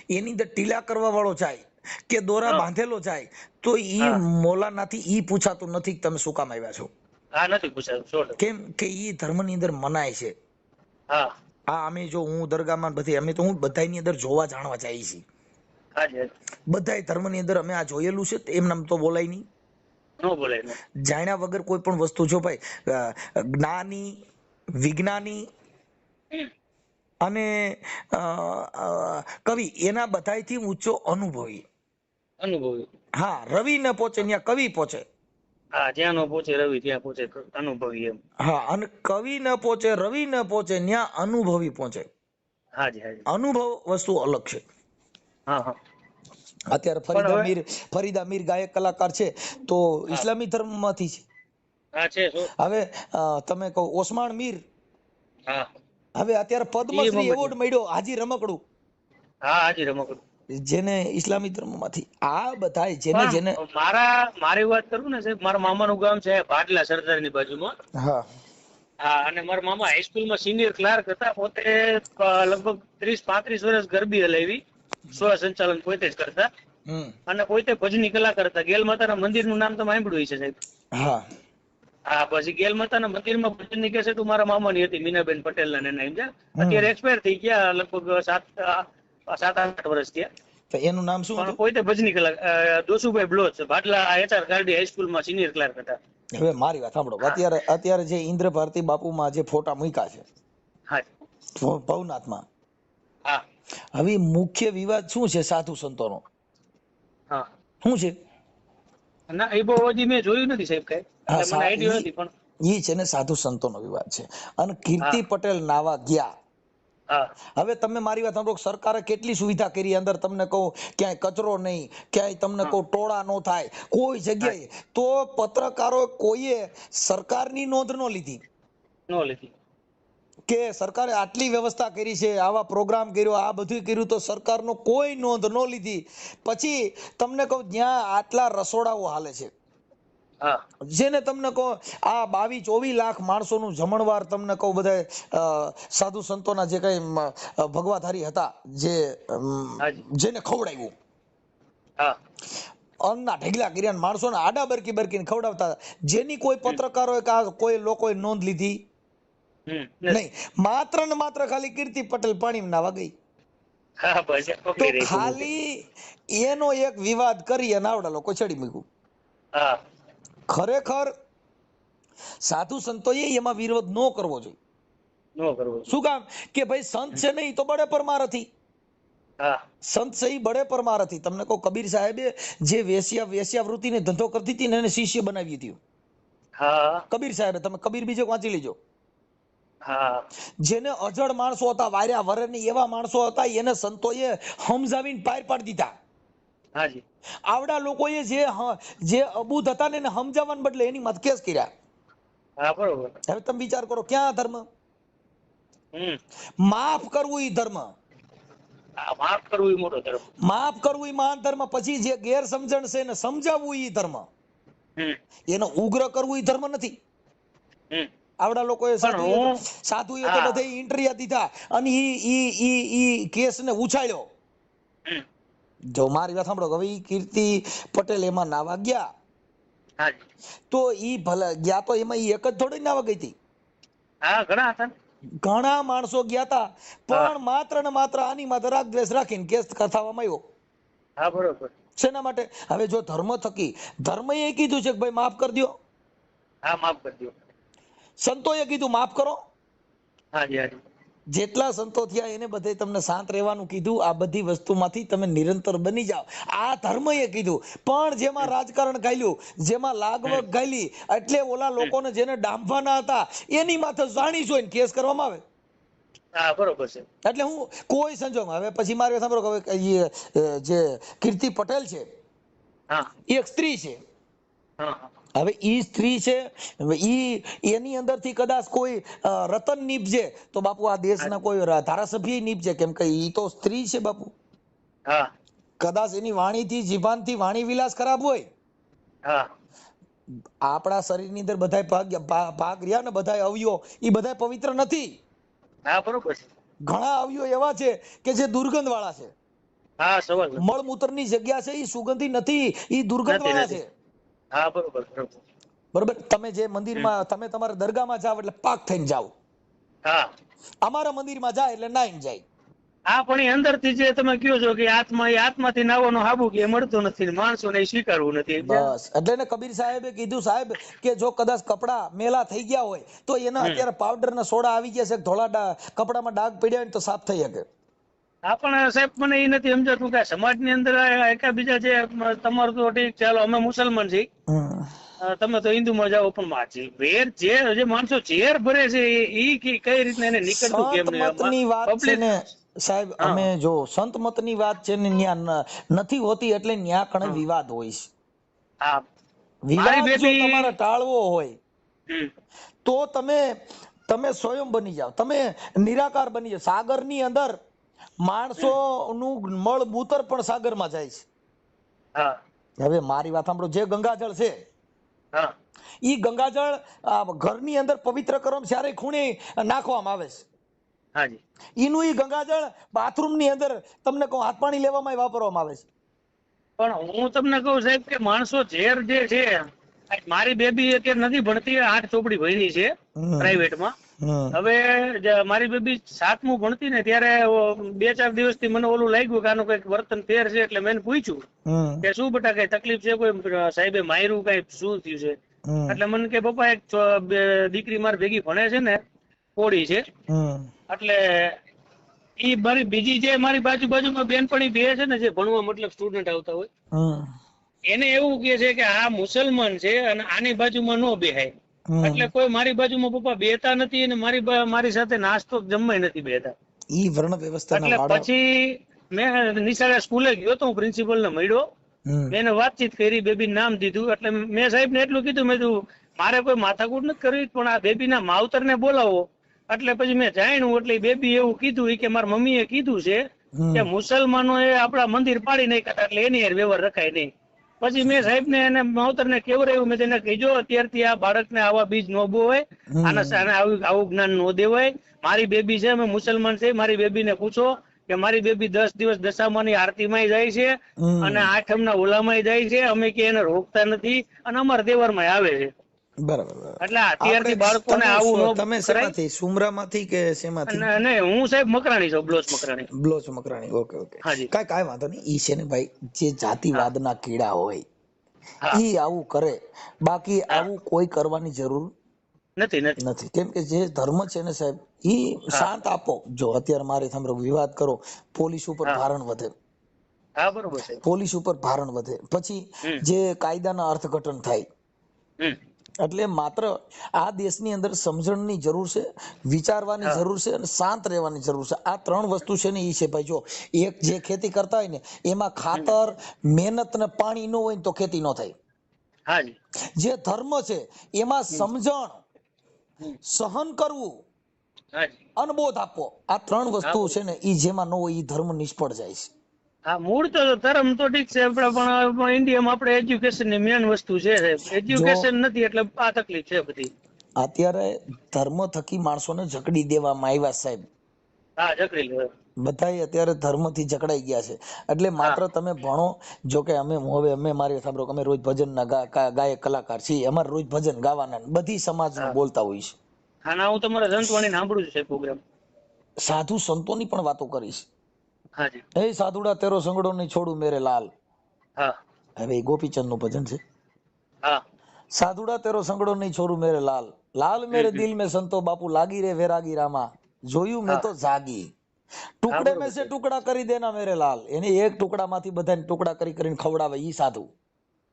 એની અંદર ટીલા કરવા વાળો જાય કે દોરા બાંધેલો જાય તો ઈ મોલાનાથી ઈ પૂછાતું નથી તમે શું કામ આવ્યા છો. કેમ કે ઈ ધર્મ ની અંદર મનાય છે. અમે જો હું દરગાહમાં બધી અમે તો હું બધાની અંદર જોવા જાણવા જઈએ છીએ. બધા ધર્મ ની અંદર અમે આ જોયેલું છે. એમ નામ તો બોલાય નહીં. જાણ્યા વગર કોઈ પણ વસ્તુ, જો ભાઈ જ્ઞાની, વિજ્ઞાની અને કવિ એના બધાથી ઊંચો અનુભવી. હા, રવિ ન પહોંચે ત્યાં કવિ પહોંચે. જ્યાં ન પહોંચે રવિ ત્યાં પહોંચે અનુભવી એમ. હા, અને કવિ ન પહોંચે, રવિ ન પહોંચે ત્યાં અનુભવી પહોંચે. અનુભવ વસ્તુ અલગ છે. અત્યારે ફરીદા મીર ગાયક કલાકાર છે તો ઇસ્લામી ધર્મ માંથી છે. હવે તમે કહો ઓસ્માન મીર, હવે અત્યારે પદ્મશ્રી એવોર્ડ મળ્યો હાજી રમકડું. જેને ઇસ્લામી ધર્મ માંથી આ બધા જેને મારી વાત કરું ને સાહેબ, મારા મામાનું ગામ છે ભાટલા સરદારની બાજુમાં. અને મારા મામા હાઈસ્કૂલમાં સિનિયર ક્લાર્ક હતા. પોતે લગભગ 30-35 વર્ષ ગરબી હલાવી, સ્વ સંચાલન પોતે જ કરતા અને પોતે ભજની કલાકાર હતા. ગેલ માતાના મંદિરનું નામ તમે સાંભળ્યું છે સાહેબ? પછી ગેલ માતાના મંદિરમાં ભજનની કેસેટ મારા મામાની હતી, મીનાબેન પટેલ ના. અત્યારે એક્સપાયર થઈ ગયા, લગભગ 7-8 વર્ષ થયા. એનું નામ શું હતું? પોતે ભજની કલાકાર દોસુભાઈ બ્લોચ, ભાટલા HR ગાર્ડી હાઈસ્કૂલમાં સિનિયર ક્લાર્ક હતા. હવે મારી વાત સાંભળો, અત્યારે જે ઇન્દ્ર ભારતી બાપુમાં જે ફોટા મૂક્યા છે ભવનાથમાં, હવે મુખ્ય વિવાદ શું છે? સાધુ સંતોનો શું છે? ના, એ બહુ હજી મેં જોયું નથી સાહેબ, કઈ મને આઈડિયા નથી. પણ ઈ છે ને સાધુ સંતોનો વિવાદ છે. અને કીર્તિ પટેલ નાવા ગયા. હવે તમે મારી વાત સાંભળો, સરકારે કેટલી સુવિધા કરી. અંદર તમને કહું ક્યાંય કચરો નહીં, ક્યાંય તમને કહું ટોળા નો થાય કોઈ જગ્યાએ. તો પત્રકારો કોઈએ સરકારની નોંધ ન લીધી કે સરકારે આટલી વ્યવસ્થા કરી છે, આવા પ્રોગ્રામ કર્યો, આ બધું કર્યું, તો સરકારનો કોઈ નોંધ ન લીધી. પછી તમને કહું જ્યાં આટલા રસોડાઓ હાલે છે, જેને તમને કહો આ 22-24 લાખ માણસોનું જમણવાર, તમને કહું બધા સાધુ સંતોના જે કઈ ભગવાધારી હતા, જેને ખવડાવ્યું, અન્નના ઢગલા કર્યા, માણસોને આડા બરકી બરકીને ખવડાવતા, જેની કોઈ પત્રકારોએ કોઈ લોકોએ નોંધ લીધી નહીં. માત્ર ને માત્ર ખાલી કીર્તિ પટેલ પાણી નાવા ગઈ. તો ખાલી એનો એક વિવાદ કરી અને આવડા લોકો ચડી મૂક્યું. ખરેખર સાધુ સંતોએ એમાં વિરોધ ન કરવો જોઈએ. શું કામ? કે ભાઈ સંત છે ને, તો બડે પરમારથી. સંત છે એ બડે પરમારથી. તમને કહું કબીર સાહેબે જે વેશ્યાવૃત્તિને ધંધો કરતી હતી ને, એને શિષ્ય બનાવી હતી કબીર સાહેબે. તમે કબીર બીજે વાંચી લેજો. જેને અજળ માણસો હતા, વાર્યા વરની એવા માણસો હતા, એને સંતોએ સમજાવીને પાર પાડી દીધા. આવડા લોકોએ જે અબૂધ હતા ને એને સમજાવવાને બદલે એની મતકેસ કર્યા. હવે તમે વિચાર કરો, ક્યાં ધર્મ? માફ કરવું ઈ ધર્મ, માફ કરવું ઈ મોટો ધર્મ, માફ કરવું ઈ મહાન ધર્મ. પછી જે ગેરસમજણ છે એને સમજાવવું ઈ ધર્મ, એને ઉગ્ર કરવું ઈ ધર્મ નથી. આવડા લોકોએ સાધુએ તો બધે ઇન્ટરવ્યુ દીધા અને ઈ કેસ ને ઉછાળ્યો. જો મારી વાત સાંભળો, હવે ઈ કીર્તિ પટેલ એમાં નાવા ગયા, હાજી, તો ઈ ભલે ગયા તો એમાં ઈ એક જ થોડી નાવા ગઈ હતી, હા ઘણા હતા ને. ઘણા માણસો ગયા હતા, પણ માત્ર ને માત્ર આની માત્ર રાગ દ્વેષ રાખીને કેસ થવામાં આવ્યો. હા બરોબર. શેના માટે? હવે જો ધર્મ થકી, ધર્મ એ કીધું છે કે ભાઈ માફ કરી દો, હા માફ કરી દો. સંતોએ કીધું માફ કરો, હાજી હાજી. જેટલા સંતો થયા એને બધે તમને શાંત રહેવાનું કીધું. આ બધી વસ્તુમાંથી તમે નિરંતર બની જાઓ, આ ધર્મએ કીધું. પણ જેમાં રાજકારણ ગાલ્યું, જેમાં લાગવગ ગાલી, એટલે ઓલા લોકોને જેને ડામવાના હતા એની માથે જાણી જોઈને કેસ કરવામાં આવે. હા બરોબર છે. એટલે હું કોઈ સંજોગમાં, હવે પછી મારે સાંભળો, હવે જે કીર્તિ પટેલ છે એક સ્ત્રી છે, હવે ઈ સ્ત્રી છે, ઈ એની અંદરથી કદાચ કોઈ રતન નીપજે તો બાપુ આ દેશના કોઈ ધારાસભ્ય નીપજે, કેમ કે ઈ તો સ્ત્રી છે બાપુ. કદાચ એની વાણીથી, જીભાનથી વાણી વિલાસ ખરાબ હોય. આપણા શરીરની અંદર બધાય ભાગ રહ્યા ને, બધાય અવયવ, ઈ બધાય પવિત્ર નથી. હા બરોબર છે. ઘણા અવયવ એવા છે કે જે દુર્ગંધ વાળા છે. હા સવાલ. મળમૂત્રની જગ્યા છે ઈ સુગંધી નથી, ઈ દુર્ગંધ વાળા છે. હા બરોબર બરોબર. બરોબર. તમે જે મંદિરમાં, તમે તમારા દરગાહમાં જાવ એટલે પાક થઈને જાવ, હા અમારા મંદિરમાં જાય એટલે નાઈને જાય. હા પણ એ અંદરથી જે તમે કહો છો કે આત્મા, એ આત્માથી નાવાનો હાબુ કે મળતો નથી, માણસોને સ્વીકારવું નથી. બસ એટલે ને કબીર સાહેબે કીધું, સાહેબ કે જો કદાચ કપડા મેલા થઈ ગયા હોય તો એના અત્યારે પાવડર ના સોડા આવી ગયા છે, ધોળા કપડામાં ડાઘ પડ્યા હોય તો સાફ થઈ શકે. હા પણ સાહેબ મને એ નથી સમજાતું કે સમાજની અંદર એકાબીજા જે, તમારું તો ઠીક, ચાલો અમે મુસલમાન છીએ, તમે તો હિન્દુમાં જાઓ, પણ વેર જે માણસો ઝેર ભરે છે એ કઈ રીતના એને નીકળતું કેમ નહીં? વાત છે ને સાહેબ, અમે જો સંત મતની વાત છે ને ન્યા નથી હોતી, એટલે ન્યા કણે વિવાદ હોય છે. હા, વિવાદ જો તમારે ટાળવો હોય તો તમે સ્વયં બની જાઓ, તમે નિરાકાર બની જાઓ. સાગરની અંદર માણસો નું મળ મૂતર પણ સાગરમાં જાય છે. હવે મારી વાત સાંભળો, જે ગંગાજળ છે ઈ ગંગાજળ ઘરની અંદર પવિત્ર કરવા ત્યારે ખૂણે નાખવામાં આવે છે. એનું ઈ ગંગાજળ બાથરૂમ ની અંદર તમને કહું હાથ પાણી લેવામાં વાપરવામાં આવે છે. પણ હું તમને કહું સાહેબ કે માણસો ઝેર જે છે, મારી બેબી અત્યારે નથી ભણતી, 8 ચોપડી ભણી છે પ્રાઇવેટમાં. હવે મારી બેબી 7મું ભણતી ને ત્યારે 2-4 દિવસથી મને ઓલું લાગ્યું કે આનું કઈક વર્તન ફેર છે, એટલે મેં પૂછ્યું કે શું બેટા કઈ તકલીફ છે, કોઈ સાહેબે માર્યું, કઈ શું થયું છે? એટલે મને કે પપ્પા એક દીકરી મારી ભેગી ભણે છે ને, કોળી છે, એટલે ઈ મારી બીજી જે મારી બાજુમાં બેનપણી બે છે ને, જે ભણવા મતલબ સ્ટુડન્ટ આવતા હોય, એને એવું કે છે કે આ મુસલમાન છે અને આની બાજુમાં નો બેહાય, એટલે કોઈ મારી બાજુમાં પપ્પા બેતા નથી અને મારી સાથે નાસ્તો જમવાય નથી બેતા. ઈ વર્ણ વ્યવસ્થાના એટલે પછી મેં નિશાળે સ્કૂલે ગયો તો, હું પ્રિન્સિપલ ને મળ્યો, એને વાતચીત કરી, બેબી નામ દીધું. એટલે મેં સાહેબ ને એટલું કીધું, મેં કીધું મારે કોઈ માથાકૂટ નથી કરવી, પણ આ બેબી ના માવતર ને બોલાવો. એટલે પછી મેં જાણ્યું, એટલે બેબી એવું કીધું કે મારા મમ્મીએ કીધું છે કે મુસલમાનો એ આપણા મંદિર પાડી નાખ્યા, એટલે એની યાર વ્યવહાર રખાય નહીં. પછી મેં સાહેબ ને એને માવતર ને કેવડાવ્યું, મેં તેને કીધો અત્યારથી આ બાળકને આવા બીજ ન બોવાય, આવું જ્ઞાન ન દેવાય. મારી બેબી છે, અમે મુસલમાન છે, મારી બેબી ને પૂછો કે મારી બેબી 10 દિવસ દશામાની આરતીમાં જાય છે અને 8મના ઓલામાં જાય છે, અમે કે એને રોકતા નથી અને અમારા તહેવારમાં આવે છે. બરાબર. એટલે અત્યારથી બાળકોને આવું ન. તમે શેમાંથી, સુમરામાંથી કે શેમાંથી? નહીં, હું સાહેબ મકરાણી છું, બ્લોચ મકરાણી. બ્લોચ મકરાણી, ઓકે ઓકે. કાંઈ વાંધો નહીં. ઈ છે ને ભાઈ, જે જાતિવાદના કીડા હોય ઈ આવું કરે, બાકી આવું કોઈ કરવાની જરૂર નથી. કેમ કે જે ધર્મ છે ને સાહેબ, ઈ શાંત આપો. જો અત્યારે મારે સાંભળો, વિવાદ કરો, પોલીસ ઉપર ભારણ વધે. હા બરોબર છે. પોલીસ ઉપર ભારણ વધે, પછી જે કાયદાના અર્થઘટન થાય. એટલે માત્ર આ દેશની અંદર સમજણની જરૂર છે, વિચારવાની જરૂર છે અને શાંત રહેવાની જરૂર છે. આ 3 વસ્તુ છે ને ઈ છે ભાઈ. જો એક જે ખેતી કરતા હોય ને એમાં ખાતર, મહેનત ને પાણી ન હોય તો ખેતી ન થાય. જે ધર્મ છે એમાં સમજણ, સહન કરવું, અનબોધ આપવો, આ 3 વસ્તુ છે ને ઈ જેમાં ન હોય ઈ ધર્મ નિષ્ફળ જાય છે. હા, મૂળ તો ધર્મ તો ઠીક છે, પણ ઇન્ડિયામાં આપણે એજ્યુકેશન ની મેન વસ્તુ છે. એજ્યુકેશન નથી એટલે આ તકલીફ છે બધી. અત્યારે ધર્મ થકી માણસોને જકડી દેવામાં આવ્યા સાહેબ. હા જકડી લે બધાય અત્યારે ધર્મથી જકડાઈ ગયા છે. એટલે માત્ર તમે ભણો. જો કે અમે મારી સાંભળો અમે રોજ ભજનના ગાયક કલાકાર છીએ. અમારે રોજ ભજન ગાવાના બધી સમાજનું બોલતા હોય છે. હા ના હું તમારા સંતવાણી સાંભળું છે પ્રોગ્રામ. સાધુ સંતોની પણ વાતો કરીશ. હાજી. એ સાધુડા તેરો સંગડો નહીં છોડું મેરે લાલ. હા. હવે ગોપીચંદ નું ભજન છે. હા. સાધુડા તેરો સંગડો નહીં છોડું મેરે લાલ. લાલ મેરે દિલ में સંતો બાપુ લાગી રે વેરાગી રામા. જોયું મેં તો જાગી. ટુકડે મેં સે ટુકડા કરી દેના મેરે લાલ. એને એક ટુકડામાંથી બધાને ટુકડા કરીને ખવડાવે ઈ સાધુ.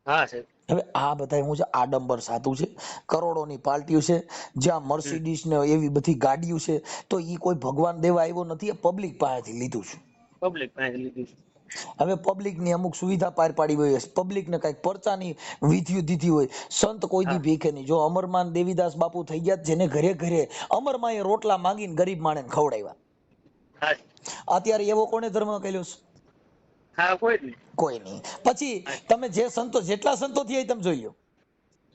હા સાહેબ. હવે આ બધા હું છે આડંબર સાધુ છે. કરોડોની પાર્ટીઓ છે. જ્યાં મર્સિડીઝ ને એવી બધી ગાડીઓ છે. તો ઈ કોઈ ભગવાન દેવા આવ્યો નથી. પબ્લિક પાસેથી લીધું છે. પબ્લિક પાસેથી લીધું છે. હવે પબ્લિક ની અમુક સુવિધા પાર પાડી હોય, પબ્લિક ને કઈક પરચાની વિધિ દીધી હોય. સંત કોઈ દી ભીખે નહીં. જો અમરમાન દેવીદાસ બાપુ થઈ ગયા, જેને ઘરે ઘરે અમરમાએ રોટલા માંગીને ગરીબ માણસને ખવડાવ્યા. અત્યારે એવો કોને ધર્મ કર્યો છે? હા કોઈ નહીં. કોઈ નહીં. પછી તમે જે સંતો જેટલા સંતો થયા તમે જોઈ લો.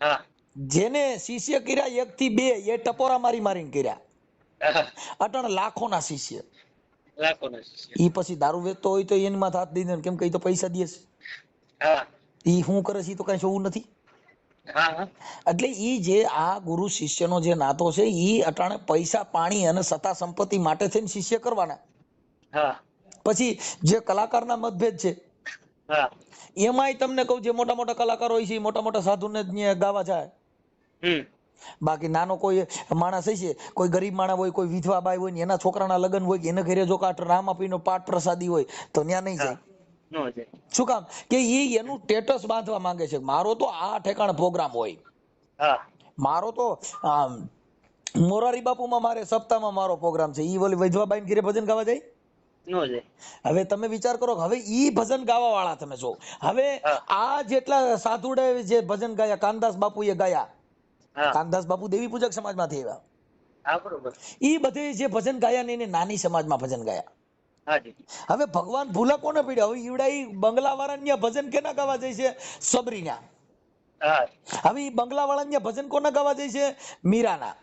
હા. જેને શિષ્ય કર્યા 1 થી 2 એ ટપોરા મારી મારીને કર્યા. અટણ લાખોના શિષ્ય. લાખોના શિષ્ય. ઈ પછી દારૂ વેચતો હોય તો એની માથે હાથ દઈ દે, કેમ કે ઈ તો પૈસા દે છે. હા. ઈ શું કરે છે ઈ તો કઈ જોવું નથી. હા. એટલે ઈ જે આ ગુરુ શિષ્યનો જે નાતો છે ઈ અટાણે પૈસા પાણી અને સત્તા સંપત્તિ માટે થઈને શિષ્ય કરવાના. હા. પછી જે કલાકારના મતભેદ છે. હા. એમાંય તમને કહું, જે મોટા મોટા કલાકારો હોય છે મોટા મોટા સાધુને જ ગાવા જાય. બાકી નાનો કોઈ માણસ છે, કોઈ ગરીબ માણસ હોય, કોઈ વિધવા બાઈ હોય ને એના છોકરાના લગ્ન હોય કે એને ઘરે જો કાટ રામાપીનો પાઠ પ્રસાદી હોય તો ત્યાં નહીં જાય. શું કામ? કે ઈ એનું સ્ટેટસ બાંધવા માંગે છે. મારો તો આ ઠેકાણ પ્રોગ્રામ હોય. મારો તો મોરારી બાપુમાં મારે સપ્તાહમાં મારો પ્રોગ્રામ છે. ઈ ઓલી વિધવા બાઈ ઘરે ભજન ગાવા જાય? હવે તમે વિચાર કરો, હવે ઈ ભજન ગાવા વાળા તમે જો. હવે આ જેટલા સાધુડે જે ભજન ગાયા, કાનદાસ બાપુએ ગાયા. કાનદાસ બાપુ દેવી પૂજક સમાજમાંથી આવ્યા. ઈ બધે જે ભજન ગાયા ને એને નાની સમાજમાં ભજન ગાયા. હવે ભગવાન ભૂલા કોને પડ્યા? હવે ઈવડા ઈ બંગલા વાળા ભજન કેના ગાવા જાય છે? સબરીના. હવે ઈ બંગલા વાળા ભજન કોના ગાવા જાય છે? મીરાના.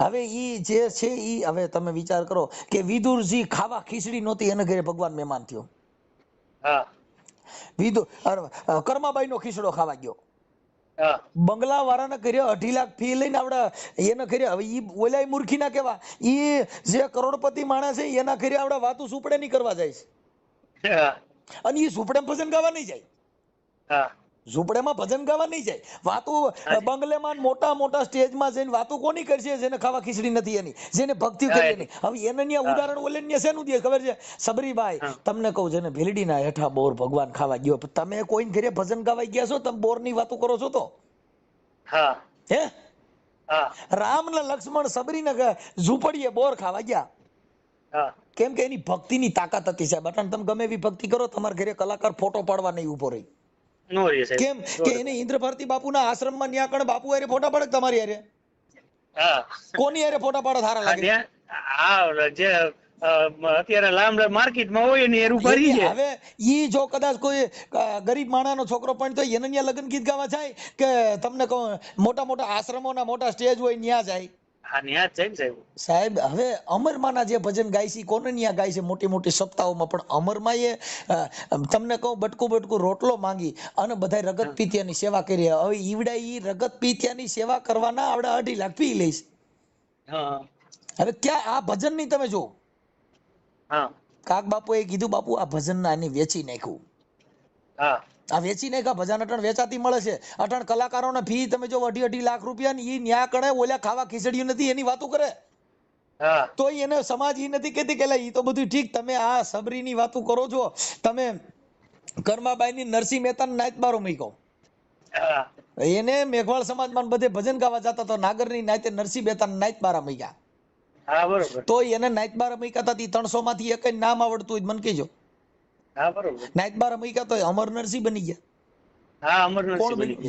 હવે ઈ જે છે ઈ હવે તમે વિચાર કરો કે વિદુરજી ખાવા ખીચડી નહોતી, એને ઘરે ભગવાન મહેમાન થયો. વિદુર કર્માબાઈ નો ખીચડો ખાવા ગયો. બંગલા વાળાને કર્યો 2.5 લાખ ફી લઈને આવડે એને કર્યા. હવે ઈ ઓલા મૂર્ખી ના કેવા, ઈ જે કરોડપતિ માણસ છે એના ઘરે આવડે વાતું સુપડે નહીં કરવા જાય છે. અને ઈ સુપડે ભજન ગાવા નહીં જાય. ઝૂંપડેમાં ભજન ગાવા નહીં જાય. વાતું બંગલેમાં મોટા મોટા સ્ટેજમાં જઈને વાતું કોની કરશે? જેને ખાવા ખીચડી નથી એની, જેને ભક્તિ કરી એની. હવે એને ન્યા ઉદાહરણ ઓલે ન્યા શેનું દે ખબર છે? સબરીબાઈ તમને કહું, જેને ભીલડીના હેઠા બોર ભગવાન ખાવા ગયો. તમે કોઈને ઘરે ભજન ગાવા ગયા છો? તમે બોરની વાતો કરો છો તો? હે? રામ ને લક્ષ્મણ સબરીને ઝૂંપડીએ બોર ખાવા ગયા. કેમ કે એની ભક્તિની તાકાત હતી સાહેબ. અટાણ તમે ગમે એવી ભક્તિ કરો, તમારા ઘરે કલાકાર ફોટો પાડવા નહીં ઉભો રહી. કેમ કે એને ઇન્દ્ર ભારતી બાપુના આશ્રમમાં ન્યા કણ બાપુ હારે ફોટા પાડે તમારી હારે? કોની હારે ફોટા પાડે સારા લાગે? અત્યારે લાંબ માર્કેટમાં હોય ને એરું કરી છે. હવે ઈ જો કદાચ કોઈ ગરીબ માણસનો છોકરો પણ તો એને ન્યા લગ્ન ગીત ગાવા જાય કે તમને કહું મોટા મોટા આશ્રમોના મોટા સ્ટેજ હોય ન્યા જાય? સાહેબ હવે અમરમાના જે ભજન ગાય છે કોને ન્યા ગાય છે? મોટી મોટી સપ્તાહોમાં. પણ અમરમાએ તમને કહું બટકું રોટલો માંગી અને બધા રગત પીતિયાની સેવા કરી. હવે ઈવડા ઈ રગત પીતિયાની સેવા કરવાના આવડે 2.5 લાખ પી લઈશ. હવે ક્યાં આ ભજન ની તમે જો. કાક બાપુએ કીધું, બાપુ આ ભજન ના એને વેચી નાખ્યું. આ વેચી નાખ્યા ભજન. અટણ વેચાતી મળે છે. અટણ કલાકારોને ફી તમે જો 2.5 લાખ રૂપિયા ની. ઈ ન્યા કણે ઓલા ખાવા ખીચડી નથી એની વાતો કરે. તો એને સમાજ ઈ નથી કેતી કે ઈ તો બધું ઠીક, તમે આ સબરીની વાતો કરો છો. તમે કર્માબાઈ ની નરસિંહ મહેતા નાઈત બારો મૂક્યો. એને મેઘવાળ સમાજમાં બધે ભજન ગાવા જતા તો નાગરની નાઈતે નરસિંહ મહેતા નાઈત બારા મૂક્યા. તો એને નાઈત બારા મૂક્યા હતા. 300 માંથી એક નામ આવડતું હોય મને કહેજો. નાઈત બારા મૂક્યા તો અમર નરસિંહ બની ગયા.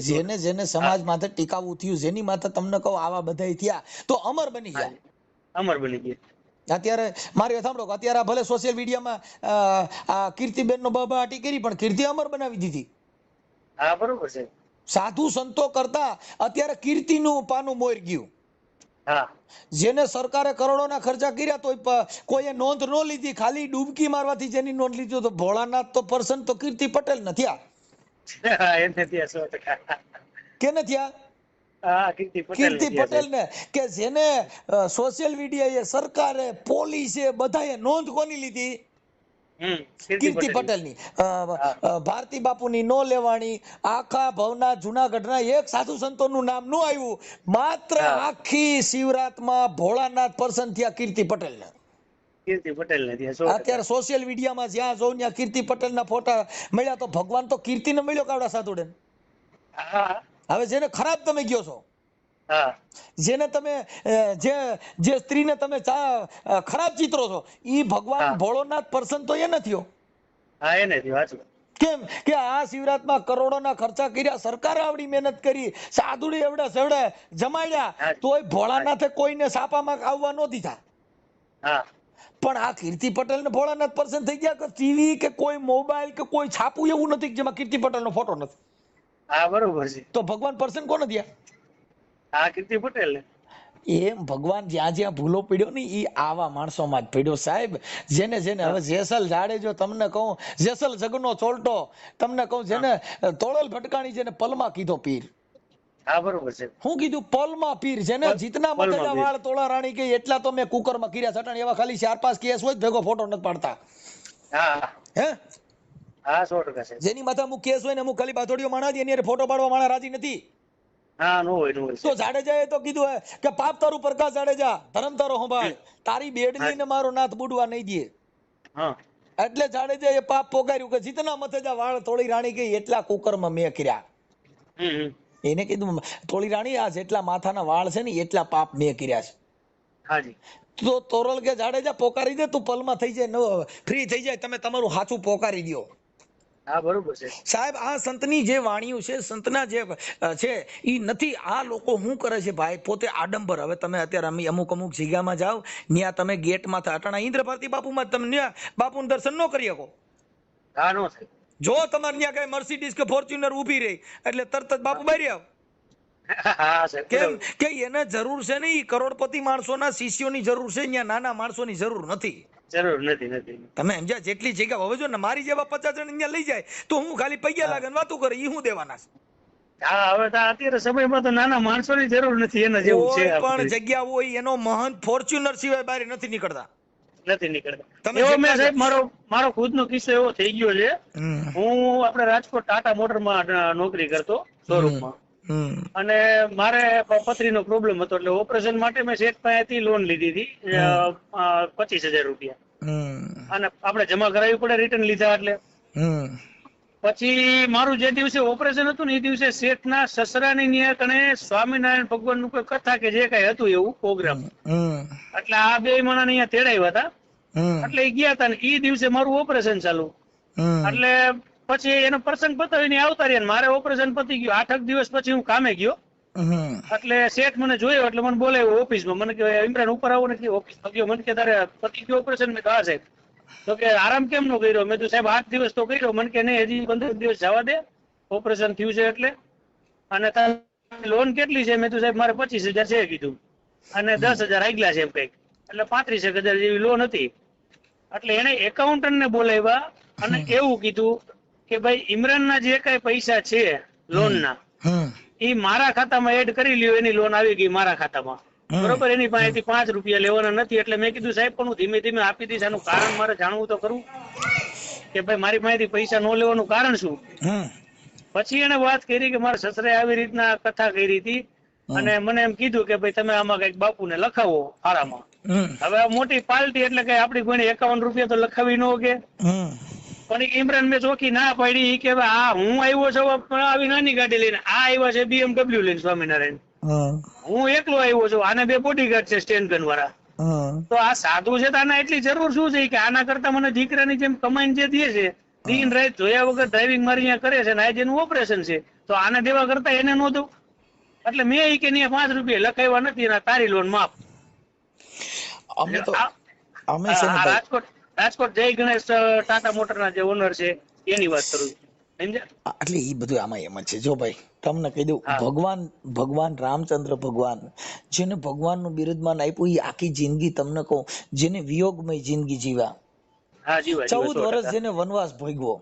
જેને જેને સમાજ માથે ટીકાવું થયું, જેની માથે તમને કહું આવા બધા થયા તો અમર બની ગયા. અત્યારે મારી સાંભળો, અત્યારે ભલે સોશિયલ મીડિયામાં આ કીર્તિબેન નો બબાટી કરી, પણ કીર્તિ અમર બનાવી દીધી. સાધુ સંતો કરતા અત્યારે કીર્તિનું પાનું મોર ગયું. હા જેને સરકારે કરોડોના ખર્ચા કર્યા તો કોઈએ નોંધ ન લીધી, ખાલી ડૂબકી મારવાથી જેની નોંધ લીધી તો ભોળાનાથ તો પર્સન તો કીર્તિ પટેલ નથી આ એને ત્યાં 100%. કે નથી આ હા કીર્તિ કીર્તિ પટેલ પટેલ ને કે જેને સોશિયલ મીડિયાએ સરકારે પોલીસે બધાએ નોંધ કોની લીધી? કીર્તિ પટેલની. ભારતી બાપુની નો લેવાણી, આખા ભવના જુનાગઢના એક સાધુ સંતોનું નામ નું આવ્યું, માત્ર આખી શિવરાતમાં ભોળાનાથ પર્સન થયા કીર્તિ પટેલને. કીર્તિ પટેલ ને ત્યાં અત્યારે સોશિયલ મીડિયામાં જ્યાં જોઉં ત્યાં કીર્તિ પટેલના ફોટા મળ્યા તો ભગવાન તો કીર્તિને મળ્યો કાવડા સાધુડે. હવે જેને ખરાબ તમે ગયો છો, જેને તમે જે સ્ત્રીને તમે ખરાબ ચિત્રો છો, ઈ ભગવાન ભોળોનાથ પર્સન તો એ નથી. કેમ કે આ શિવરાતમાં કરોડોના ખર્ચા કર્યા, સરકારે આવડી મહેનત કરી, સાધુડી એવડા સેવડા જમાડ્યા, તોય ભોળાનાથે કોઈને સાપામાં આવવા ન દીધા. પણ આ કીર્તિ પટેલ ને ભોળાનાથ પર્સન થઈ ગયા કે ટીવી કે કોઈ મોબાઈલ કે કોઈ છાપું એવું નથી જેમાં કીર્તિ પટેલ નો ફોટો નથી. હા બરોબર છે. તો ભગવાન પર્સન કોને થયા? હા કીર્તિ પટેલ ને. એમ ભગવાન જ્યાં જ્યાં ભૂલો પડ્યો ને એ આવા માણસોમાં જ પડ્યો સાહેબ. જેને હવે જેસલ જાડેજો તમને કહું, જેસલ જગનો ચોલટો તમને કહું, જેને તોળલ ભટકાણી જેને પલમાં કીધો પીર. હા બરોબર છે. હું કીધું પલમાં પીર, જેને જીતના મતેજા વાળ તોળા રાણી કે એટલા તો મેં કુકરમાં કર્યા છટાણ, એવા ખાલી 4-5 કેસ હોય ભેગો ફોટો નથી પાડતા. હે હા 100% છે. જેની માથે અમુક કેસ હોય ને અમુક ખાલી બાથોડીઓ માણા દે એની ફોટો પાડવા માણા રાજી નથી. હા નો હોય તો જાડેજાએ તો કીધું હે કે પાપ તારું પ્રકાશ જાડેજા, ધર્મ તારો સંભાળ, તારી બેડલી ને મારો નાથ બુડવા નહીં દે. એટલે જાડેજા એ પાપ પોગાર્યું કે જીતના મથેજા વાળ તોળી રાણી ગઈ એટલા કુકરમાં મેં કર્યા. એને કીધું તોળી રાણી આ જેટલા માથાના વાળ છે ને એટલા પાપ મેં કર્યા છે. હાજી. તો તોરલ કે જાડેજા પોકારી દે, તું પલમાં થઈ જાય, ફ્રી થઈ જાય, તમે તમારું સાચું પોકારી દો. હા બરોબર છે સાહેબ. આ સંતની જે વાણીઓ છે, સંતના જે છે ઈ નથી. આ લોકો શું કરે છે ભાઈ, પોતે આડંબર. હવે તમે અત્યારે અમુક જગ્યામાં જાઓ, ત્યાં તમે ગેટમાં અટાણા ઇન્દ્ર ભારતી બાપુમાં તમે બાપુનું દર્શન ન કરી શકો. હા નો થાય. જો તમારે ત્યાં કઈ મર્સિડીઝ કે ફોર્ચ્યુનર ઊભી રહી એટલે તરત જ બાપુ બહાર આવ. કેમ કે એને જરૂર છે ને, ઈ કરોડપતિ માણસોના શિષ્યોની જરૂર છે, ત્યાં નાના માણસોની જરૂર નથી. જરૂર નથી. તમે સમજ્યા? જેટલી જગ્યા હવે જો ને મારી જેવા 50 જણ અહીંયા લઈ જાય તો હું ખાલી પૈયા લાગે વાતો કરે, ઈ હું દેવાના છે? હા હવે તો અત્યારે સમયમાં તો નાના માણસોની જરૂર નથી, એના જેવું છે. પણ જગ્યા હોય એનો મહંત ફોર્ચ્યુનર સિવાય બહાર નથી નીકળતા. એવો મેં સાહેબ મારો ખુદનો કિસ્સો એવો થઈ ગયો છે. હું આપણે રાજકોટ ટાટા મોટરમાં નોકરી કરતો શોરૂમમાં, અને મારે પથરીનો પ્રોબ્લેમ હતો, એટલે ઓપરેશન માટે મેં શેઠ પાસેથી લોન લીધી હતી 25,000 રૂપિયા, અને આપણે જમા કરાવવી પડે રિટર્ન લીધા એટલે. પછી મારું જે દિવસે ઓપરેશન હતું ને એ દિવસે શેઠના સસરાની ન્યા કણે સ્વામિનારાયણ ભગવાનનું કોઈ કથા કે જે કઈ હતું એવું પ્રોગ્રામ, એટલે આ બે માણસ અહીંયા તેડાવ્યા હતા, એટલે એ ગયા હતા ને એ દિવસે મારું ઓપરેશન ચાલુ. એટલે પછી એનો પ્રસંગ પતાવીને આવતા રહ્યા, મારે ઓપરેશન પતી ગયું. 8 દિવસ પછી હું કામે ગયો, એટલે શેઠ મને જોયો એટલે મને બોલાવ્યો ઓફિસમાં. મને કે ઇમરાન ઉપર આવો ને, ઓફિસમાં ગયો. મને કે તારે પતી ગયું ઓપરેશન? મેં કહ્યું સાહેબ. તો કે આરામ કેમ નો કર્યો? મેં તો સાહેબ 8 દિવસ તો કર્યો. મને કે નહીં, હજી 15 દિવસ જવા દે, ઓપરેશન થયું છે એટલે. અને તારી લોન કેટલી છે? મેં તો સાહેબ મારે 25,000 છે કીધું, અને 10,000 આગલા છે એમ કઈક, એટલે 35,000 જેવી લોન હતી. એટલે એને એકાઉન્ટન્ટ ને બોલાવ્યા અને એવું કીધું કે ભાઈ ઇમરાનના જે કઈ પૈસા છે લોનના એ મારા ખાતામાં એડ કરી લ્યો, એની લોન આવી ગઈ મારા ખાતામાં, બરોબર. એની પાસેથી 5 રૂપિયા લેવાના નથી. એટલે મેં કીધું સાહેબ પણ હું ધીમે ધીમે આપી દઈશ, આનું કારણ મારે જાણવું તો ખરું કે ભાઈ મારી પાસેથી પૈસા ન લેવાનું કારણ શું. પછી એને વાત કરી કે મારા સસરે આવી રીતના કથા કરી હતી, અને મને એમ કીધું કે ભાઈ તમે આમાં કઈક બાપુને લખાવો ફારામાં. હવે મોટી પાર્ટી એટલે કે આપડી કોઈ 51 રૂપિયા તો લખાવી ન કે. પણ ઇમરાન મેં ચોખ્ખી ના પાડી કે આ હું આવ્યો છું આવી નાની ગાડી લઈને, આ આવ્યા છે BMW લઈને સ્વામિનારાયણ, હું એકલો આવ્યો છું, આને 2 બોડીગાર્ડ છે સ્ટેન્ડ ગન વાળા. તો આ સાધુ છે તો આના એટલી જરૂર શું છે કે આના કરતા મને દીકરાની જેમ કમાઈને જે દે છે, દિન રાત જોયા વગર ડ્રાઇવિંગ મારી અહીંયા કરે છે, ને આજે એનું ઓપરેશન છે, તો આને દેવા કરતા એને ન દઉં. એટલે મેં કે 5 રૂપિયા લખાવ્યા નથી, તારી લોન માફ. રાજકોટ જય ગણેશ ટાટા મોટરના જે ઓનર છે એની વાત કરું. સમજ્યા? એટલે એ બધું આમાં એમ જ છે. જો ભાઈ તમને કહી દઉં, ભગવાન રામચંદ્ર ભગવાન જેને ભગવાનનું બિરુદમાન આપ્યું, એ આખી જિંદગી તમને કહું, જેને વિયોગમય જિંદગી જીવ્યા, હા જીવા 14 વર્ષ 100%. જેને વનવાસ ભોગવ્યો,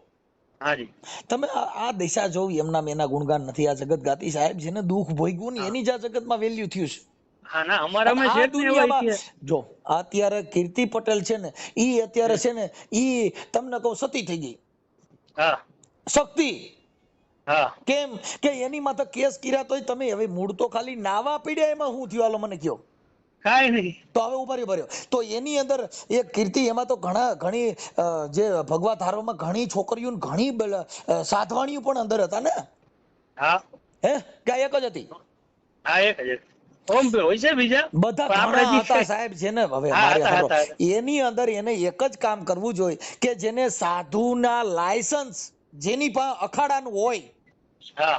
હાજી તમે આ દિશા જોવી, એમના એના ગુણગાન નથી આ જગત ગાતી સાહેબ. જેને દુઃખ ભોગવ્યું ને એની જ આ જગતમાં વેલ્યુ થયું છે. હા ના અમારામાં આ છે જ ને એવા દુનિયામાં ઇતિહાસ. જો અત્યારે કીર્તિ પટેલ છે ને, ઈ અત્યારે છે ને, ઈ તમને કહું સતી થઈ ગઈ, હા શક્તિ. હા કેમ કે એની માથે કેસ કર્યા તોય તમે હવે મૂળ તો ખાલી નાવા પીડ્યા, એમાં શું થયું હાલો મને કયો. કાઈ નહીં. તો હવે ઉભા તો એની અંદર એક કીર્તિ, એમાં તો ઘણી જે ભગવા ધારોમાં ઘણી છોકરીઓ ને ઘણી સાધવાણીઓ પણ અંદર હતા ને. હા હે કે એક જ હતી? હા એક જ ઓમ હોય છે બીજા બધા પણ આપણે ઘણા હતા જે- સાહેબ. જેને હવે હા, મારે હતા, સાંભળો, હતા. એની અંદર એને એક જ કામ કરવું જોઈએ કે જેને સાધુના લાયસન્સ જેની પાસે અખાડાનું હોય, હા